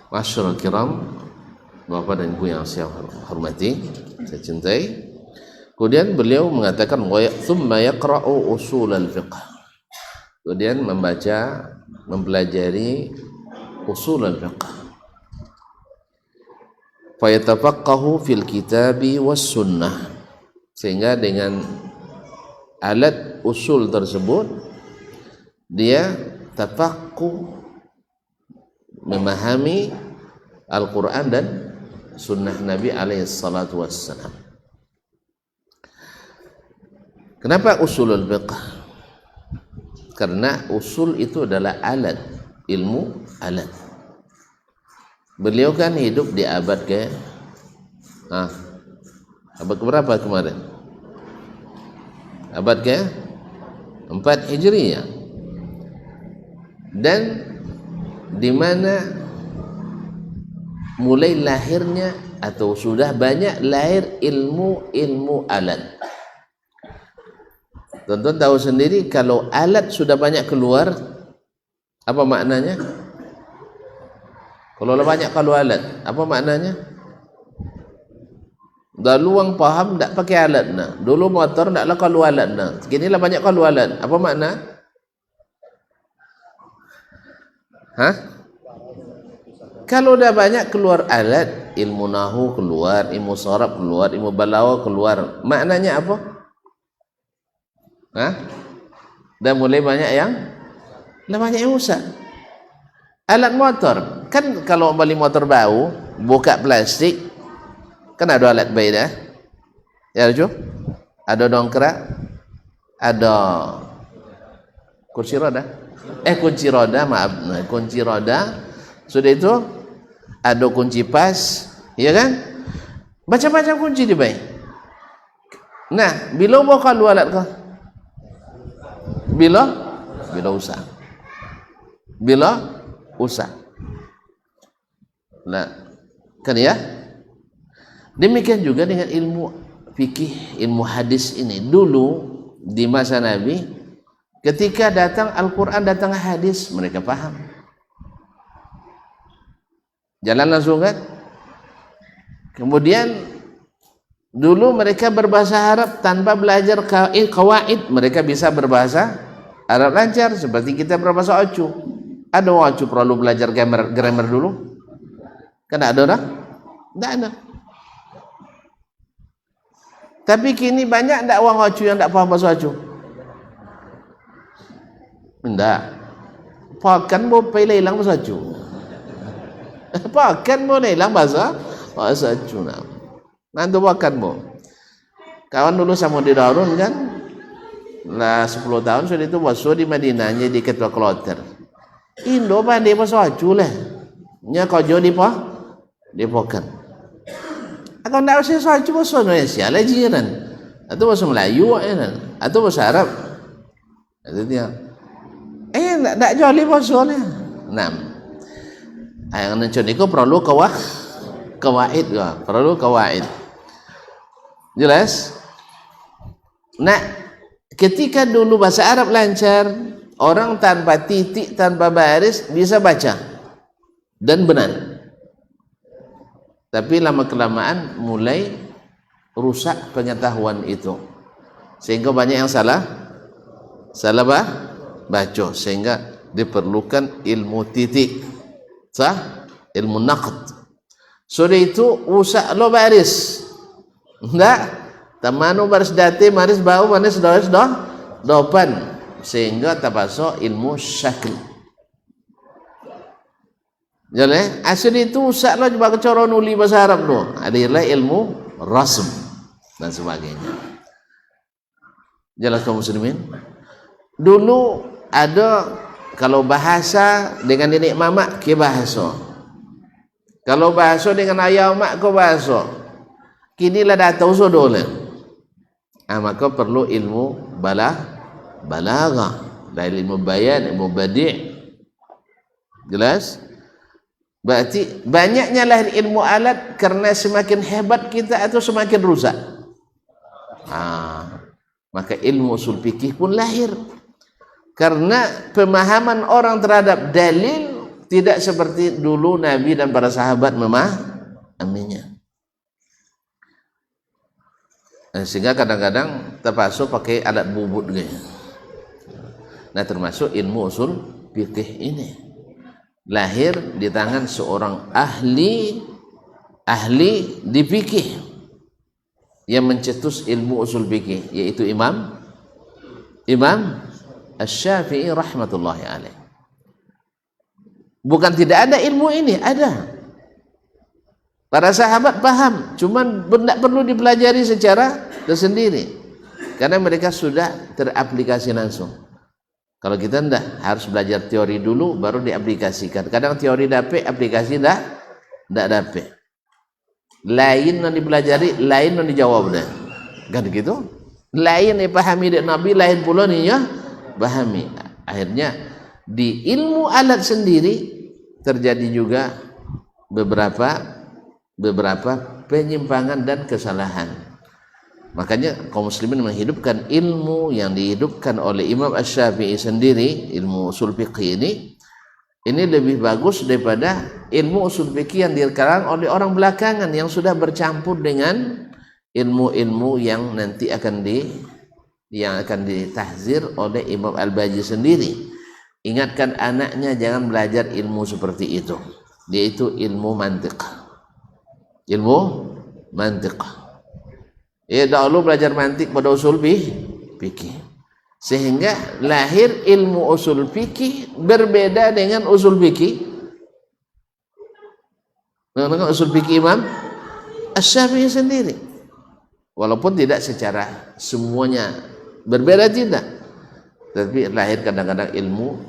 Masyarul kiram, Bapak dan Ibu yang saya hormati, saya cintai. Kemudian beliau mengatakan thumma yaqra'u usul al-fiqh. Kemudian mempelajari usul al-fiqh. Fa yatafaqqahu fil kitabi was sunnah. Sehingga dengan alat usul tersebut dia tafaqquh, memahami Al-Quran dan sunnah Nabi alaihi salatu wassalam. Kenapa usulul fiqh? Karena usul itu adalah alat, ilmu alat. Beliau kan hidup di abad abad keberapa kemarin? Abad ke-4 Hijriyah. Dan di mana mulai lahirnya atau sudah banyak lahir ilmu alat. Tonton tahu sendiri kalau alat sudah banyak keluar, apa maknanya? Kalau banyak alat, apa maknanya? Dulu orang paham tak pakai alat nah. Dulu motor taklah kalau alat nah. Kini lah banyak kalau alat. Apa makna? Kalau dah banyak keluar alat, ilmu nahu keluar, ilmu sharaf keluar, ilmu balaghah keluar, maknanya apa? Dah mulai banyak yang rusak. Alat motor, kan kalau beli motor baru, buka plastik, kan ada alat baik dah. Ya lucu? Ada dongkrak, ada kursi roda. Kunci roda, maaf. Kunci roda. Sudah itu ada kunci pas, ya kan? Macam-macam kunci di baik. Nah, bila mau kalau alat kau? Bila usah. Bila usah. Nah, kan ya? Demikian juga dengan ilmu fikih, ilmu hadis ini. Dulu di masa Nabi, ketika datang Al-Quran, datang hadis, mereka paham. Jalan langsung kan? Kemudian dulu mereka berbahasa Arab tanpa belajar qawaid, mereka bisa berbahasa Arab lancar seperti kita berbahasa Ocu. Ada Ocu perlu belajar grammar dulu? Kan ada dah? Tidak ada. Tapi kini banyak tak orang Ocu yang tak paham bahasa Ocu? Tidak. Pakan mau pilih hilang bahasa Ocu. Pakan mau hilang bahasa Ocu. Nanti pakan mau. Kawan dulu sama di Darun kan, lah 10 tahun sudah itu basuh di Madinah, jadi ketua kloter. Indo pandai bahasa Ocu lah. Nya kau jauh di pakan. Aku nak bahasa Ocu bahasa Indonesia lah jiran. Atau bahasa Melayu atau bahasa Arab. Itu dia. Tak jauh di bahasa ni. Nah. Yang nanti niku perlu kawaid ya, perlu kawaid. Jelas? Nah, ketika dulu bahasa Arab lancar, orang tanpa titik, tanpa baris bisa baca dan benar. Tapi lama kelamaan mulai rusak pengetahuan itu, sehingga banyak yang salah baca, sehingga diperlukan ilmu titik, ilmu naqd. Sudah itu rusak lo baris, enggak tamanu baris dati maris bau manis dopan, sehingga terpasuk ilmu syakl. Jadi asal itu rusak lo coba cara nuli bahasa Arab lo, adalah ilmu rasm dan sebagainya. Jelas kaum muslimin? Dulu ada kalau bahasa dengan nenek mamak ke bahasa, kalau bahasa dengan ayah mak ke bahasa. Kini lah dah tahu sodole. Maka perlu ilmu balaghah, dan ilmu bayan, ilmu badi'. Jelas? Berarti banyaknya lahir ilmu alat karena semakin hebat kita atau semakin rusak. Maka ilmu usul fikih pun lahir karena pemahaman orang terhadap dalil tidak seperti dulu Nabi dan para sahabat memahaminya. Sehingga kadang-kadang terpaksa pakai alat bubut gitu. Nah, termasuk ilmu usul fikih ini lahir di tangan seorang ahli di fikih yang mencetus ilmu usul fikih, yaitu Imam Asy-Syafi'i rahmatullahi alaih. Bukan tidak ada ilmu ini, ada. Para sahabat paham, cuman tidak perlu dipelajari secara tersendiri karena mereka sudah teraplikasi langsung. Kalau kita tidak, harus belajar teori dulu baru diaplikasikan. Kadang teori dapat, aplikasi tidak dapat. Lain yang dipelajari, lain yang dijawab dah. Kan gitu? Lain yang dipahami dari Nabi, lain pula nih ya pahami. Akhirnya di ilmu alat sendiri terjadi juga beberapa penyimpangan dan kesalahan. Makanya kaum muslimin menghidupkan ilmu yang dihidupkan oleh Imam Asy-Syafi'i sendiri, ilmu usul fikih ini lebih bagus daripada ilmu usul fikih yang dikarang oleh orang belakangan yang sudah bercampur dengan ilmu-ilmu yang nanti akan ditahzir oleh Imam Al-Baji sendiri. Ingatkan anaknya jangan belajar ilmu seperti itu, yaitu ilmu mantiq. Dahulu belajar mantik pada usul fikih, sehingga lahir ilmu usul fikih berbeda dengan usul fikih Imam Asy-Syafi'i sendiri, walaupun tidak secara semuanya berbeda, tidak, tapi lahir kadang-kadang ilmu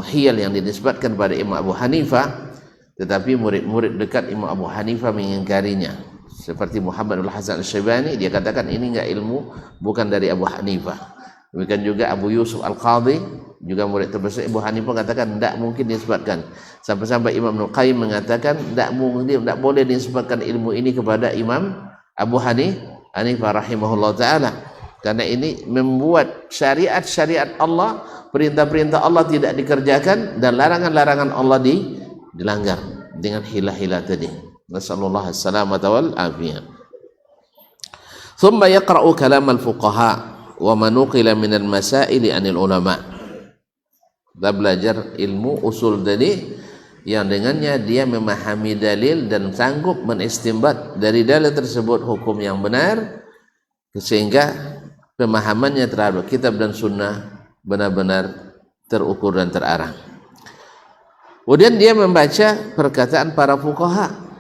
hiyal yang dinisbatkan pada Imam Abu Hanifah, tetapi murid-murid dekat Imam Abu Hanifah mengingkarinya. Seperti Muhammad Al-Hasan Al-Syaibani, dia katakan ini enggak ilmu, bukan dari Abu Hanifah. Demikian juga Abu Yusuf Al-Qadhi, juga murid terbesar Abu Hanifah, katakan tidak mungkin disebutkan. Sampai-sampai Imam Ibnu Qayyim mengatakan tidak boleh disebutkan ilmu ini kepada Imam Abu Hanifah rahimahullah ta'ala, karena ini membuat syariat Allah, perintah-perintah Allah tidak dikerjakan dan larangan-larangan Allah dilanggar dengan hilah-hilah tadi. Nasallallahu as-salamata wal afiyah. Thumma yaqra'u kalam al-fuqaha wa ma nuqila min al-masail anil ulama. Kita belajar ilmu usul tadi yang dengannya dia memahami dalil dan sanggup menistinbat dari dalil tersebut hukum yang benar, sehingga pemahamannya terhadap kitab dan sunnah benar-benar terukur dan terarah. Kemudian dia membaca perkataan para fuqaha.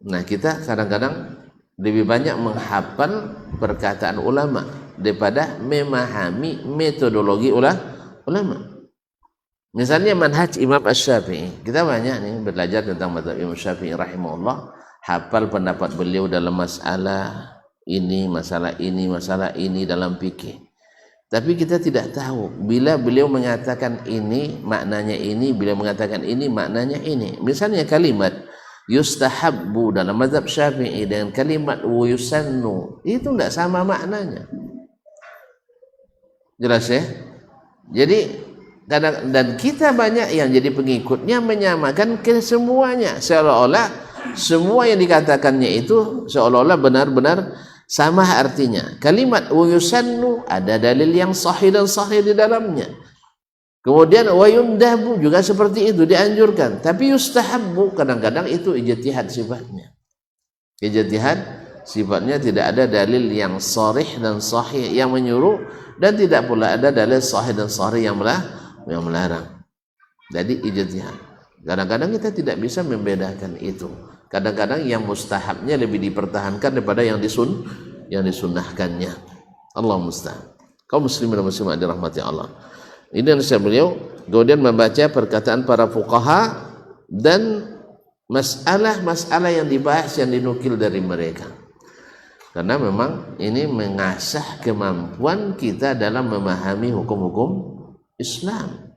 Nah, kita kadang-kadang lebih banyak menghafal perkataan ulama daripada memahami metodologi ulama. Misalnya manhaj Imam Asy-Syafi'i, kita banyak nih belajar tentang mazhab Imam Syafi'i rahimahullah, hafal pendapat beliau dalam masalah ini dalam fikih. Tapi kita tidak tahu bila beliau mengatakan ini maknanya ini, bila mengatakan ini maknanya ini. Misalnya kalimat yustahabbu dalam mazhab Syafi'i dengan kalimat wa yusannu itu tidak sama maknanya. Jelas ya? Jadi kadang, dan kita banyak yang jadi pengikutnya menyamakan ke semuanya, seolah-olah semua yang dikatakannya itu seolah-olah benar-benar sama artinya. Kalimat wa yusannu ada dalil yang sahih dan sahih di dalamnya. Kemudian wa yundabu juga seperti itu, dianjurkan. Tapi yustahabbu kadang-kadang itu ijtihad sifatnya. Ijtihad sifatnya tidak ada dalil yang sharih dan sahih yang menyuruh, dan tidak pula ada dalil sahih dan sharih yang melarang. Jadi ijtihad. Kadang-kadang kita tidak bisa membedakan itu. Kadang-kadang yang mustahabnya lebih dipertahankan daripada yang disunnahkannya. Allah musta'an. Kaum muslimin dan muslimat dirahmati Allah. Ini yang saya beliau kemudian membaca perkataan para fuqaha dan masalah-masalah yang dibahas yang dinukil dari mereka. Karena memang ini mengasah kemampuan kita dalam memahami hukum-hukum Islam.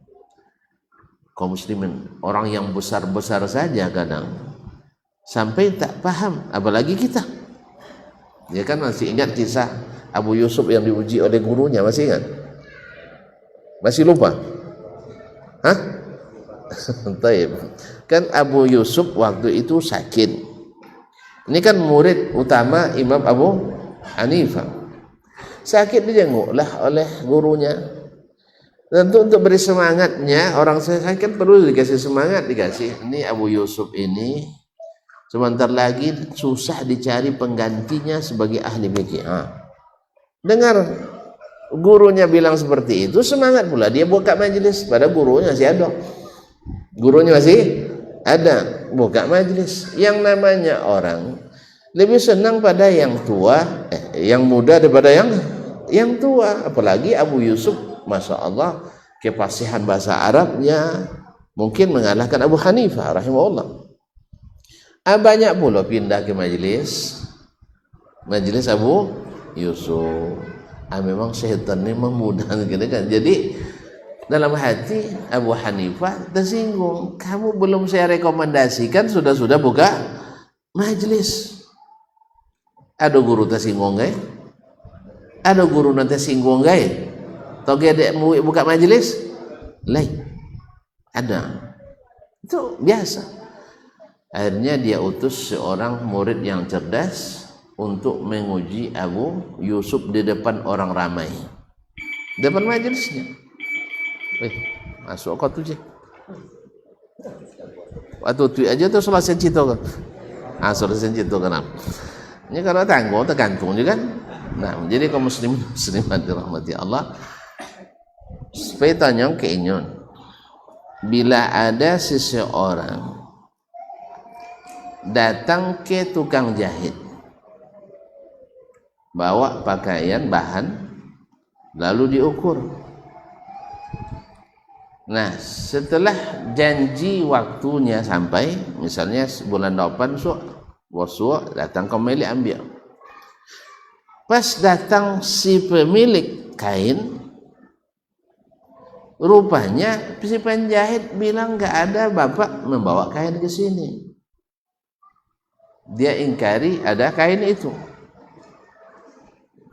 Kaum muslimin, orang yang besar-besar saja kadang sampai tak paham, apalagi kita. Ya kan, masih ingat kisah Abu Yusuf yang diuji oleh gurunya, masih ingat? Masih lupa? Hah? Taib. Kan Abu Yusuf waktu itu sakit. Ini kan murid utama Imam Abu Hanifah. Sakit dijenguklah oleh gurunya. Tentu untuk beri semangatnya, orang sakit perlu dikasih semangat, dikasih. Ini Abu Yusuf ini sebentar lagi susah dicari penggantinya sebagai ahli fikih. Dengar gurunya bilang seperti itu, semangat pula dia buka majelis. Pada gurunya masih ada, gurunya masih ada, buka majelis. Yang namanya orang lebih senang pada yang tua, yang muda daripada yang tua. Apalagi Abu Yusuf, masya Allah, kefasihan bahasa Arabnya mungkin mengalahkan Abu Hanifah rahimahullah. Banyak pula pindah ke majelis Abu Yusuf. Memang syaitan ini memudahkan kita kan. Jadi dalam hati Abu Hanifah tersinggung. Kamu belum saya rekomendasikan sudah buka majelis. Ada guru tersinggung gak? Ada guru nanti singgung gak? Toge ada buka majelis? Lain. Ada. Itu biasa. Akhirnya dia utus seorang murid yang cerdas untuk menguji Abu Yusuf di depan orang ramai, depan majelisnya. Masuk kau tu je. Waktu tu aja tu selesai cerita kan. Selesai cerita kan. Ini kalau tanggung tergantung juga kan. Nah, jadi kaum muslimat dirahmati Allah, supaya tanya keinyon, bila ada seseorang datang ke tukang jahit, bawa pakaian bahan lalu diukur. Nah, setelah janji waktunya sampai, misalnya bulan 8 bosok datang kembali ambil. Pas datang si pemilik kain, rupanya si penjahit bilang nggak ada bapak membawa kain ke sini. Dia ingkari ada kain itu.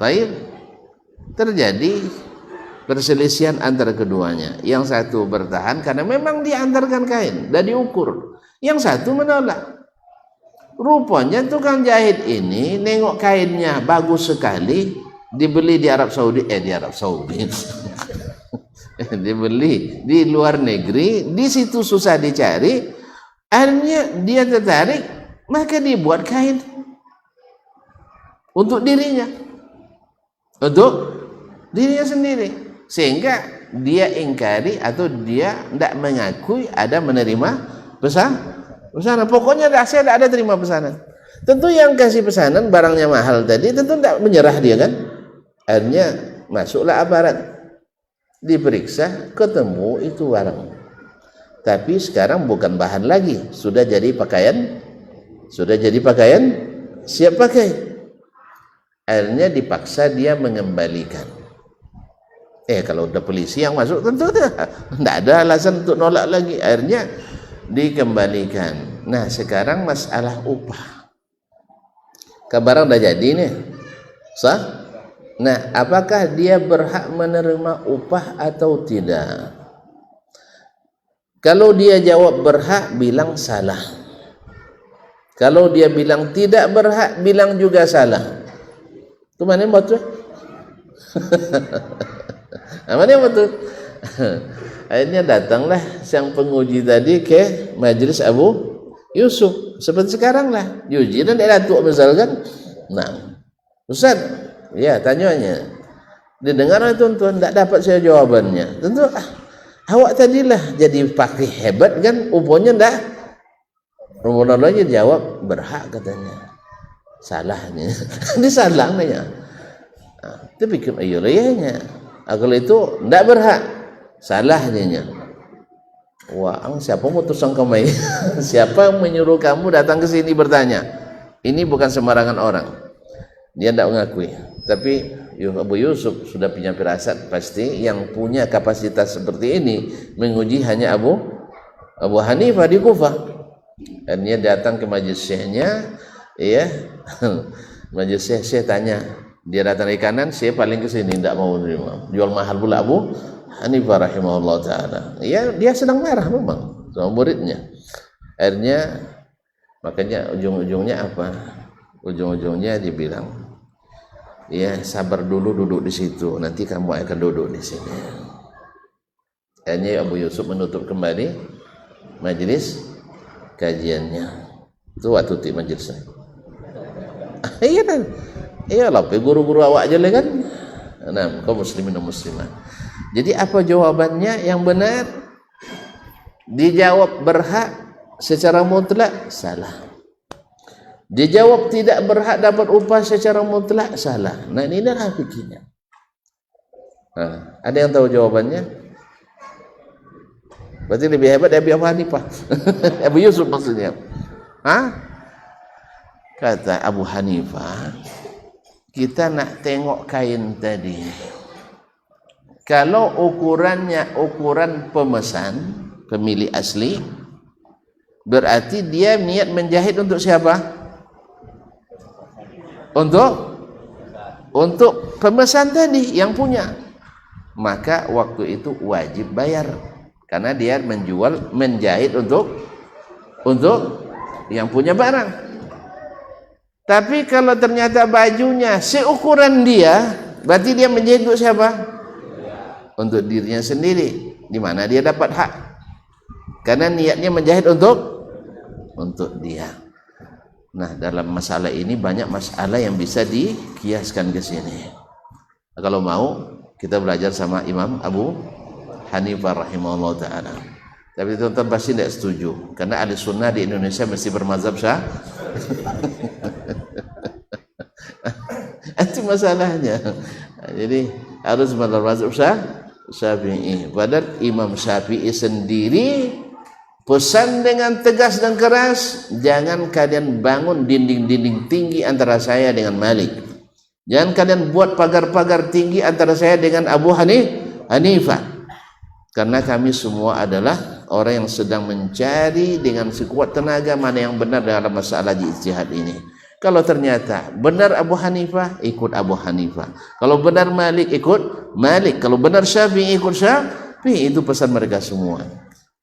Baik, terjadi perselisihan antara keduanya. Yang satu bertahan karena memang diantarkan kain dan diukur. Yang satu menolak. Rupanya tukang jahit ini nengok kainnya bagus sekali, dibeli di Arab Saudi, dibeli di luar negeri, di situ susah dicari. Akhirnya dia tertarik, maka dibuat kain untuk dirinya sendiri, sehingga dia ingkari atau dia tidak mengakui ada menerima pesanan. Pokoknya saya tidak ada terima pesanan. Tentu yang kasih pesanan barangnya mahal tadi tentu tidak menyerah dia kan. Akhirnya masuklah aparat, diperiksa, ketemu itu barang, tapi sekarang bukan bahan lagi, sudah jadi pakaian siap pakai. Akhirnya dipaksa dia mengembalikan. Kalau udah polisi yang masuk tentu tidak ada alasan untuk nolak lagi. Akhirnya dikembalikan. Nah sekarang masalah upah, barang dah jadi nih, sah? Nah apakah dia berhak menerima upah atau tidak? Kalau dia jawab berhak, bilang salah. Kalau dia bilang tidak berhak, bilang juga salah. Itu mana yang betul? Mana yang betul? Akhirnya datanglah sang penguji tadi ke majlis Abu Yusuf. Seperti sekarang lah, diuji dan dia datuk misalkan. Nah, Ustaz, ya tanyanya. Didengar oleh tuan-tuan, tak dapat saya jawabannya. Tentu, awak tadilah jadi pakai hebat kan, upahnya ndak. Rumah lagi jawab berhak katanya. Salahnya. Ini salahnya. Itu pikir ayurayanya. Kalau itu ndak berhak. Salahnya. Wah, siapa mutusan kamu? Siapa yang menyuruh kamu datang ke sini bertanya? Ini bukan sembarangan orang. Dia ndak mengakui. Tapi Abu Yusuf sudah punya firasat pasti yang punya kapasitas seperti ini menguji hanya Abu Hanifah di Kufah. Dan dia datang ke majlis syekhnya, ya. Majlis syekh tanya, dia datang dari kanan, syekh paling ke sini tidak mau menerima. Jual mahal pula Abu Hanifah rahimahullah taala. Ya, dia sedang marah memang sama muridnya. Akhirnya makanya ujung-ujungnya apa? Ujung-ujungnya dibilang, ya sabar dulu, duduk di situ, nanti kamu akan duduk di sini. Akhirnya Abu Yusuf menutup kembali majlis kajiannya. Itu waktu di majlisnya. Iya kan? Iyalah, guru-guru awak aja lah kan. Nah, kaum muslimin dan muslimat. Jadi apa jawabannya yang benar? Dijawab berhak secara mutlak, salah. Dijawab tidak berhak dapat upah secara mutlak, salah. Nah, ini adalah fikihnya. Nah, ada yang tahu jawabannya? Berarti lebih hebat dari Abu Hanifah. Abu Yusuf maksudnya. Kata Abu Hanifah, kita nak tengok kain tadi. Kalau ukurannya ukuran pemesan, pemilik asli, berarti dia niat menjahit untuk siapa? Untuk pemesan tadi yang punya. Maka waktu itu wajib bayar. Karena dia menjahit untuk yang punya barang. Tapi kalau ternyata bajunya seukuran dia, berarti dia menjahit untuk siapa? Untuk dirinya sendiri. Di mana dia dapat hak? Karena niatnya menjahit untuk dia. Nah, dalam masalah ini banyak masalah yang bisa dikiaskan ke sini. Kalau mau kita belajar sama Imam Abu Hanifah rahimahullah ta'ala. Tapi tuan-tuan pasti tidak setuju, karena ahli sunnah di Indonesia mesti bermazhab itu masalahnya. Jadi harus bermazhab Syafi'i. Padahal Imam Syafi'i sendiri pesan dengan tegas dan keras, jangan kalian bangun dinding-dinding tinggi antara saya dengan Malik. Jangan kalian buat pagar-pagar tinggi antara saya dengan Abu Hanifah. Karena kami semua adalah orang yang sedang mencari dengan sekuat tenaga mana yang benar dalam masalah ijtihad ini. Kalau ternyata benar Abu Hanifah, ikut Abu Hanifah. Kalau benar Malik, ikut Malik. Kalau benar Syafi'i, ikut Syafi'i. Itu pesan mereka semua.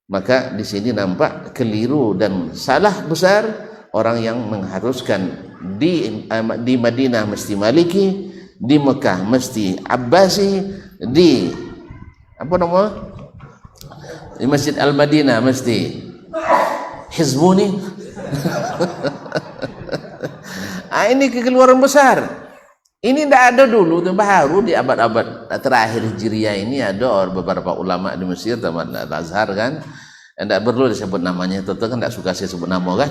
Maka di sini nampak keliru dan salah besar orang yang mengharuskan di Madinah mesti Maliki, di Mekah mesti Abbasi, di di Masjid Al-Madinah mesti Hizbuni. Ini kekeliruan besar. Ini tidak ada dulu, baru di abad-abad terakhir Hijriah ini ada beberapa ulama di Mesir, teman Al-Azhar kan. Tidak perlu disebut namanya, tentu kan tidak suka saya sebut nama kan.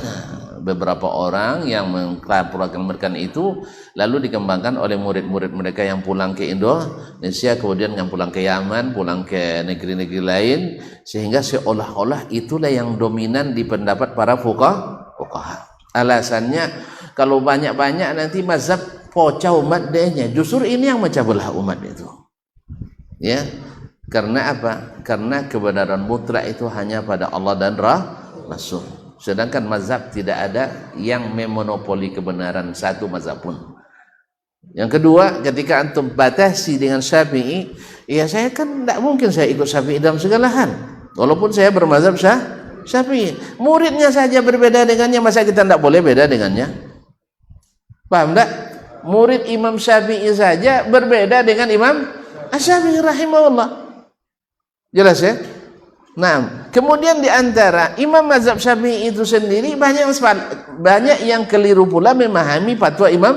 Beberapa orang yang mengklaimkan itu lalu dikembangkan oleh murid-murid mereka yang pulang ke Indonesia, kemudian yang pulang ke Yaman, pulang ke negeri-negeri lain, sehingga seolah-olah itulah yang dominan di pendapat para fuqaha. Alasannya kalau banyak-banyak nanti mazhab pecah umat dehnya. Justru ini yang memecah belah umat itu. Ya. Karena apa? Karena kebenaran mutlak itu hanya pada Allah dan masyhur. Sedangkan mazhab tidak ada yang memonopoli kebenaran satu mazhab pun. Yang kedua, ketika antum batasi dengan Syafi'i, ya saya kan tidak mungkin saya ikut Syafi'i dalam segala hal. Walaupun saya bermazhab Syafi'i, muridnya saja berbeda dengannya, masa kita tidak boleh beda dengannya? Paham tak? Murid Imam Syafi'i saja berbeda dengan Imam Asy-Syafi'i rahimahullah. Jelas ya? Nah, kemudian di antara imam mazhab Syafi'i itu sendiri banyak yang keliru pula memahami fatwa Imam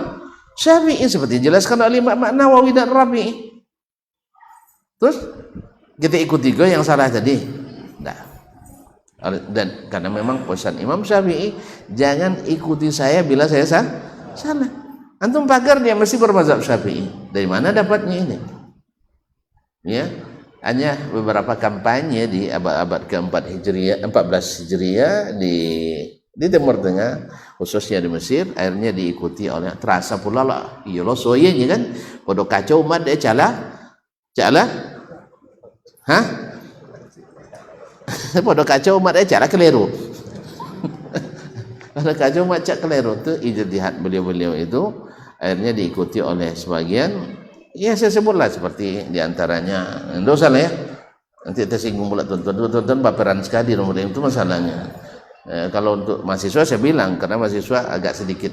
Syafi'i seperti dijelaskan oleh Imam Nawawi dan Rabi'i. Terus kita ikuti juga yang salah tadi. Nah, dan karena memang pesan Imam Syafi'i, jangan ikuti saya bila saya salah. Antum pagar dia mesti bermazhab Syafi'i. Dari mana dapatnya ini? Ya, hanya beberapa kampanye di abad ke-4 Hijriah, 14 Hijriah di Timur Tengah, khususnya di Mesir, akhirnya diikuti oleh, terasa pula lah, iya lo soyenya kan, pada kacau umat dia cala, hah? Pada kacau umat dia cala keliru. Pada kacau umat cak keliru itu ijtihad beliau-beliau itu akhirnya diikuti oleh sebagian. Ya saya sebutlah seperti diantaranya, tidak usah lah ya, nanti tersinggung pula tonton baperan sekali nomor itu masalahnya. Kalau untuk mahasiswa saya bilang, karena mahasiswa agak sedikit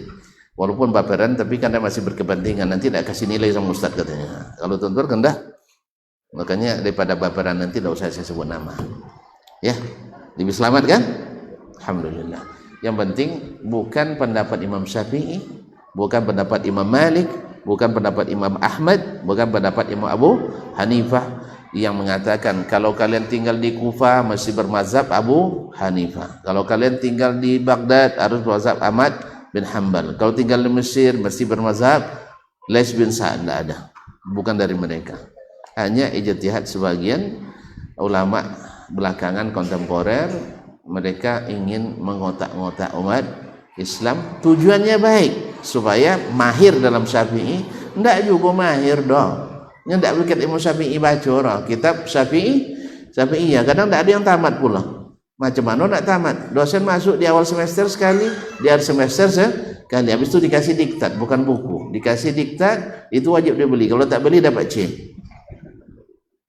walaupun baperan tapi karena masih berkepentingan, nanti tidak kasih nilai sama Ustaz katanya. Kalau tonton kan dah, makanya daripada baperan nanti tidak usah saya sebut nama. Ya, lebih selamat kan? Alhamdulillah. Yang penting bukan pendapat Imam Syafi'i, bukan pendapat Imam Malik, bukan pendapat Imam Ahmad, bukan pendapat Imam Abu Hanifah yang mengatakan kalau kalian tinggal di Kufah mesti bermazhab Abu Hanifah, kalau kalian tinggal di Baghdad harus bermazhab Ahmad bin Hanbal, kalau tinggal di Mesir mesti bermazhab Lais bin Sa'ad. Tidak ada, bukan dari mereka. Hanya ijtihad sebagian ulama belakangan kontemporer, mereka ingin mengotak-ngotak umat Islam, tujuannya baik supaya mahir dalam Syafi'i. Tidak juga mahir dong, yang tidak berkat ilmu Syafi'i baca orang kitab Syafi'i ya, kadang tidak ada yang tamat pula. Macam mana nak tamat? Dosen masuk di awal semester sekali, di akhir semester sekali, habis itu dikasih diktat, bukan buku, dikasih diktat, itu wajib dia beli, kalau tak beli dapat C.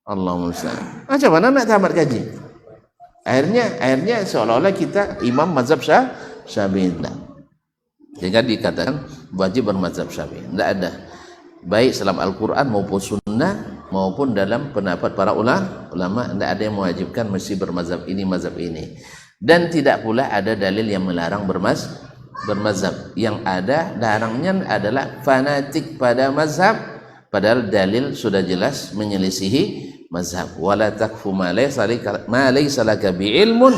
Allahumma musta'an. Macam mana nak tamat kaji? Akhirnya seolah-olah kita imam mazhab Syafi'i. Jika dikatakan wajib bermazhab Syafi'i, tidak ada, baik dalam Al-Quran maupun Sunnah maupun dalam pendapat para ulama, tidak ada yang mewajibkan mesti bermazhab ini, mazhab ini. Dan tidak pula ada dalil yang melarang bermazhab. Yang ada larangnya adalah fanatik pada mazhab, padahal dalil sudah jelas menyelisihi mazhab. Wala takfu ma laysa laka bi'ilmun.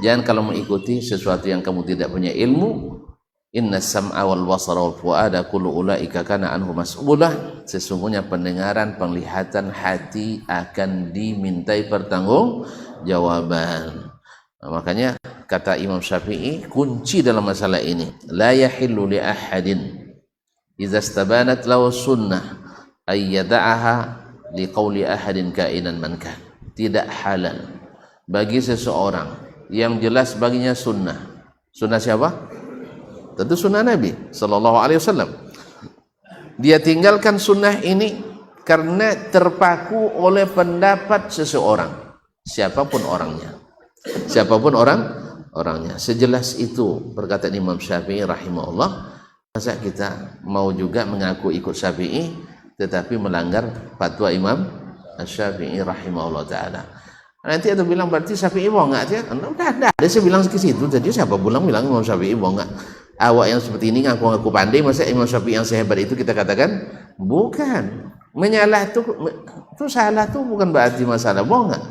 Jangan kalau mengikuti sesuatu yang kamu tidak punya ilmu. Inna sam'a wal basara wal fu'ada kullu ulaika kana anhu mas'ulah. Sesungguhnya pendengaran, penglihatan, hati akan dimintai pertanggungjawaban. Nah, makanya kata Imam Syafi'i, kunci dalam masalah ini, la yahillu li ahadin idza istabanat lahu sunnah ay yada'aha li qawli ahadin kainan man kan. Tidak halal bagi seseorang yang jelas baginya sunnah. Sunnah siapa? Tentu sunnah Nabi sallallahu alaihi wasallam. Dia tinggalkan sunnah ini karena terpaku oleh pendapat seseorang, siapapun orangnya. Siapapun orangnya. Sejelas itu perkataan Imam Syafi'i rahimahullah. Masa kita mau juga mengaku ikut Syafi'i tetapi melanggar fatwa Imam Syafi'i rahimahullah ta'ala. Nanti ada bilang berarti Syafi'i bongak ya? Tidak ada saya bilang ke situ. Jadi siapa bilang Imam Syafi'i bongak? Awak yang seperti ini ngaku-ngaku pandai, masa Imam Syafi'i yang sehebat itu kita katakan bukan. Menyalah itu salah itu bukan berarti masalah bongak.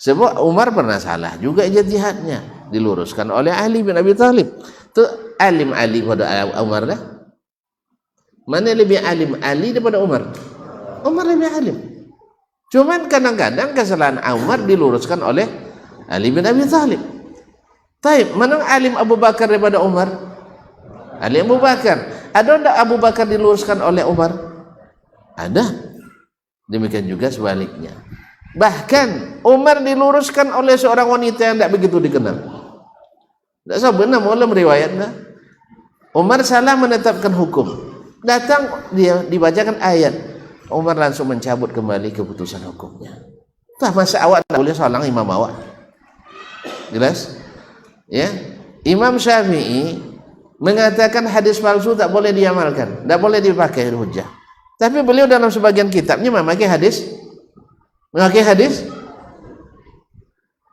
Sebab Umar pernah salah juga ijtihadnya, diluruskan oleh Ali bin Abi Thalib. Itu alim Ali pada Umar dah. Mana lebih alim Ali daripada Umar? Umar lebih alim. Cuman kadang-kadang kesalahan Umar diluruskan oleh Ali bin Abi Thalib. Taib, mana alim Abu Bakar daripada Umar? Ali Abu Bakar. Ada tidak Abu Bakar diluruskan oleh Umar? Ada. Demikian juga sebaliknya. Bahkan Umar diluruskan oleh seorang wanita yang tidak begitu dikenal. Tak benar malam riwayat dah. Umar salah menetapkan hukum. Datang dia dibacakan ayat. Umar langsung mencabut kembali keputusan hukumnya. Tah masa awak tak boleh salang imam awak. Jelas? Ya. Imam Syafi'i mengatakan hadis palsu tak boleh diamalkan, tak boleh dipakai hujjah. Tapi beliau dalam sebagian kitabnya memakai hadis.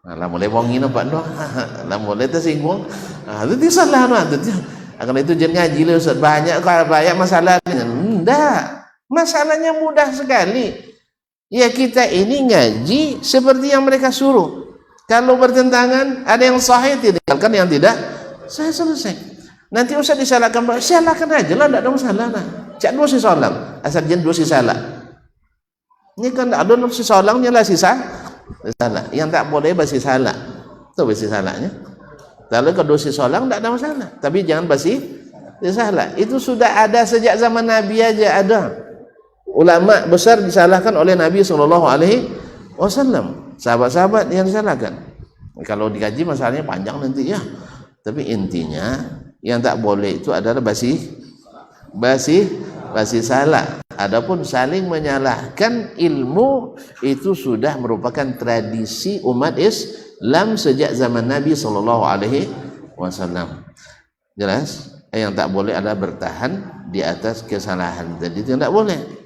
Lah mulai wongi nampak doh. Lah mulai tersinggung. Itu salah noh. Akan itu jangan ngaji lah Ustaz, banyak masalahnya. Enggak. Masalahnya mudah sekali. Ya kita ini ngaji seperti yang mereka suruh. Kalau bertentangan, ada yang sahih tinggalkan, yang tidak saya selesai. Nanti usah disalahkan, salahkan aja lah, tidak ada masalah lah. Cak dua si solang, asal jen dua si salah. Ini kan ada si solangnya lah si salah. Yang tak boleh basi salah. Itu basi salahnya. Kalau kedua si solang tidak ada masalah. Tapi jangan basi salah. Itu sudah ada sejak zaman Nabi aja ada. Ulama besar disalahkan oleh Nabi SAW. Sahabat-sahabat yang disalahkan. Kalau dikaji masalahnya panjang nanti ya. Tapi intinya yang tak boleh itu adalah basi salah. Adapun saling menyalahkan ilmu itu sudah merupakan tradisi umat Islam sejak zaman Nabi SAW. Jelas? Yang tak boleh adalah bertahan di atas kesalahan. Jadi itu tidak boleh.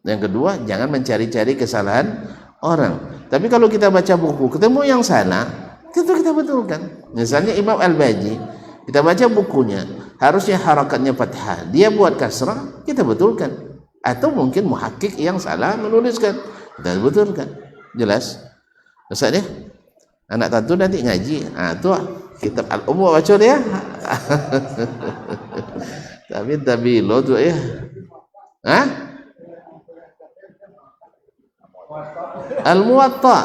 Yang kedua, jangan mencari-cari kesalahan orang. Tapi kalau kita baca buku ketemu yang salah, itu kita betulkan. Misalnya Imam Al-Baji, kita baca bukunya, harusnya harakatnya fathah, dia buat kasrah, kita betulkan. Atau mungkin muhakkik yang salah menuliskan, kita betulkan. Jelas? Ustaz ya? Anak tatu nanti ngaji. Itu kitab Al-Ummu baca dia. Tapi lo tu ya. Al-Muwatta.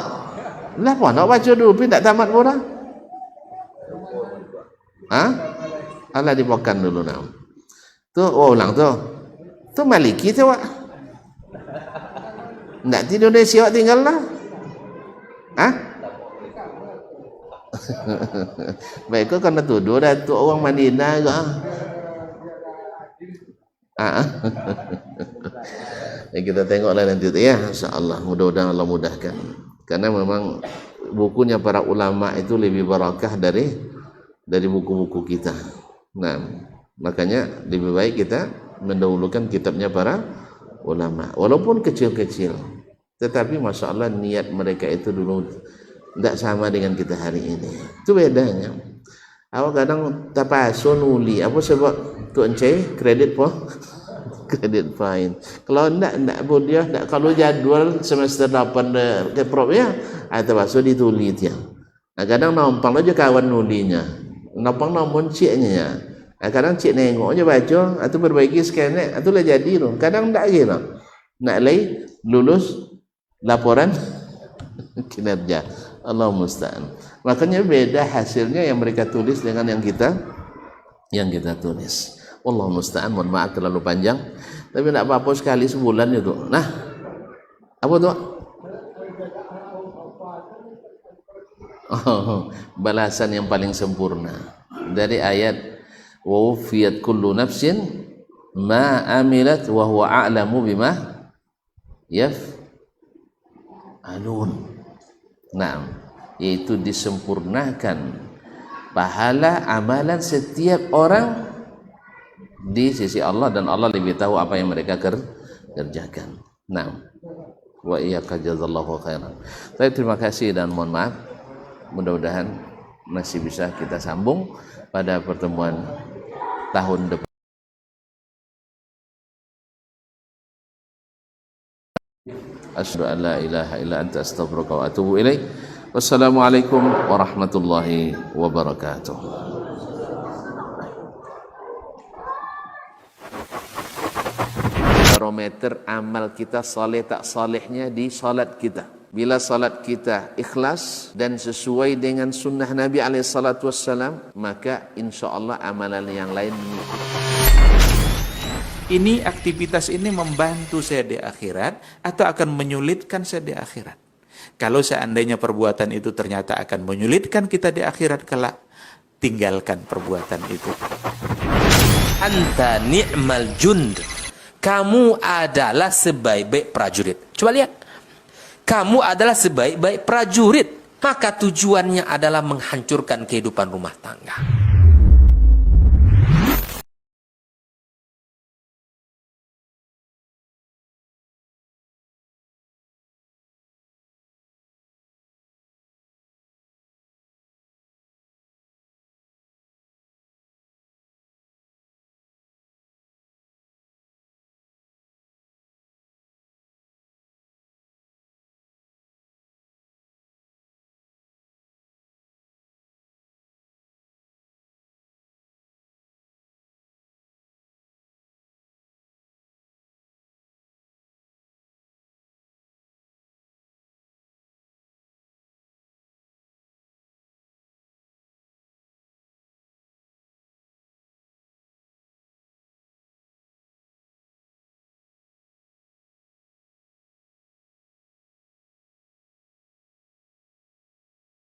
Lah apa nak baca dulu tapi tak tamat pun dah. Alah dibawakan dulu nak. Tu ulang tu. Tu Maliki tu awak. Nak di Indonesia awak tinggal lah. Baik kau kena tuduh dah tu orang Madinah ke. Ya, kita tengoklah nanti tu ya, insyaallah. Mudah-mudahan Allah mudahkan. Karena memang bukunya para ulama itu lebih barakah dari buku-buku kita. Nah, makanya lebih baik kita mendahulukan kitabnya para ulama. Walaupun kecil-kecil, tetapi masya Allah niat mereka itu dulu tidak sama dengan kita hari ini. Itu bedanya. Awak kadang tapaso nuli apa sebab tu encai kredit po kredit fine. Kalau enggak boleh enggak, kalau jadual semester 8 ke prop ya, tapaso dituli dia. Kadang nampang aja kawan nulinya. Nampang nombor ciknya ya. Kadang cik nengok aja baca atau perbaiki scan atau lah jadi tu. Kadang enggak kira. Nak lay lulus laporan kinerja. Allah musta'an. Makanya beda hasilnya yang mereka tulis dengan yang kita tulis. Allah musta'an. Mohon maaf terlalu panjang. Tapi tidak apa-apa sekali sebulan itu. Nah, apa tu? Balasan yang paling sempurna dari ayat wa wufiyat kullu nafsin ma amilat wa huwa a'lamu bima yaf'alun. Nah, yaitu disempurnakan pahala amalan setiap orang di sisi Allah, dan Allah lebih tahu apa yang mereka kerjakan. Nah, wa iyyaka jazallahu khairan. Baik, terima kasih dan mohon maaf. Mudah-mudahan masih bisa kita sambung pada pertemuan tahun depan. Asyhadu an la ilaha illa anta astaghfiruka wa atubu ilaik. Wassalamualaikum warahmatullahi wabarakatuh. Barometer amal kita saleh tak salehnya di salat kita. Bila salat kita ikhlas dan sesuai dengan sunnah Nabi SAW, maka insya Allah amalan yang lain mengikut. Ini aktivitas ini membantu saya di akhirat atau akan menyulitkan saya di akhirat. Kalau seandainya perbuatan itu ternyata akan menyulitkan kita di akhirat kelak, tinggalkan perbuatan itu. Anta ni'mal jund. Kamu adalah sebaik-baik prajurit. Coba lihat. Kamu adalah sebaik-baik prajurit. Maka tujuannya adalah menghancurkan kehidupan rumah tangga.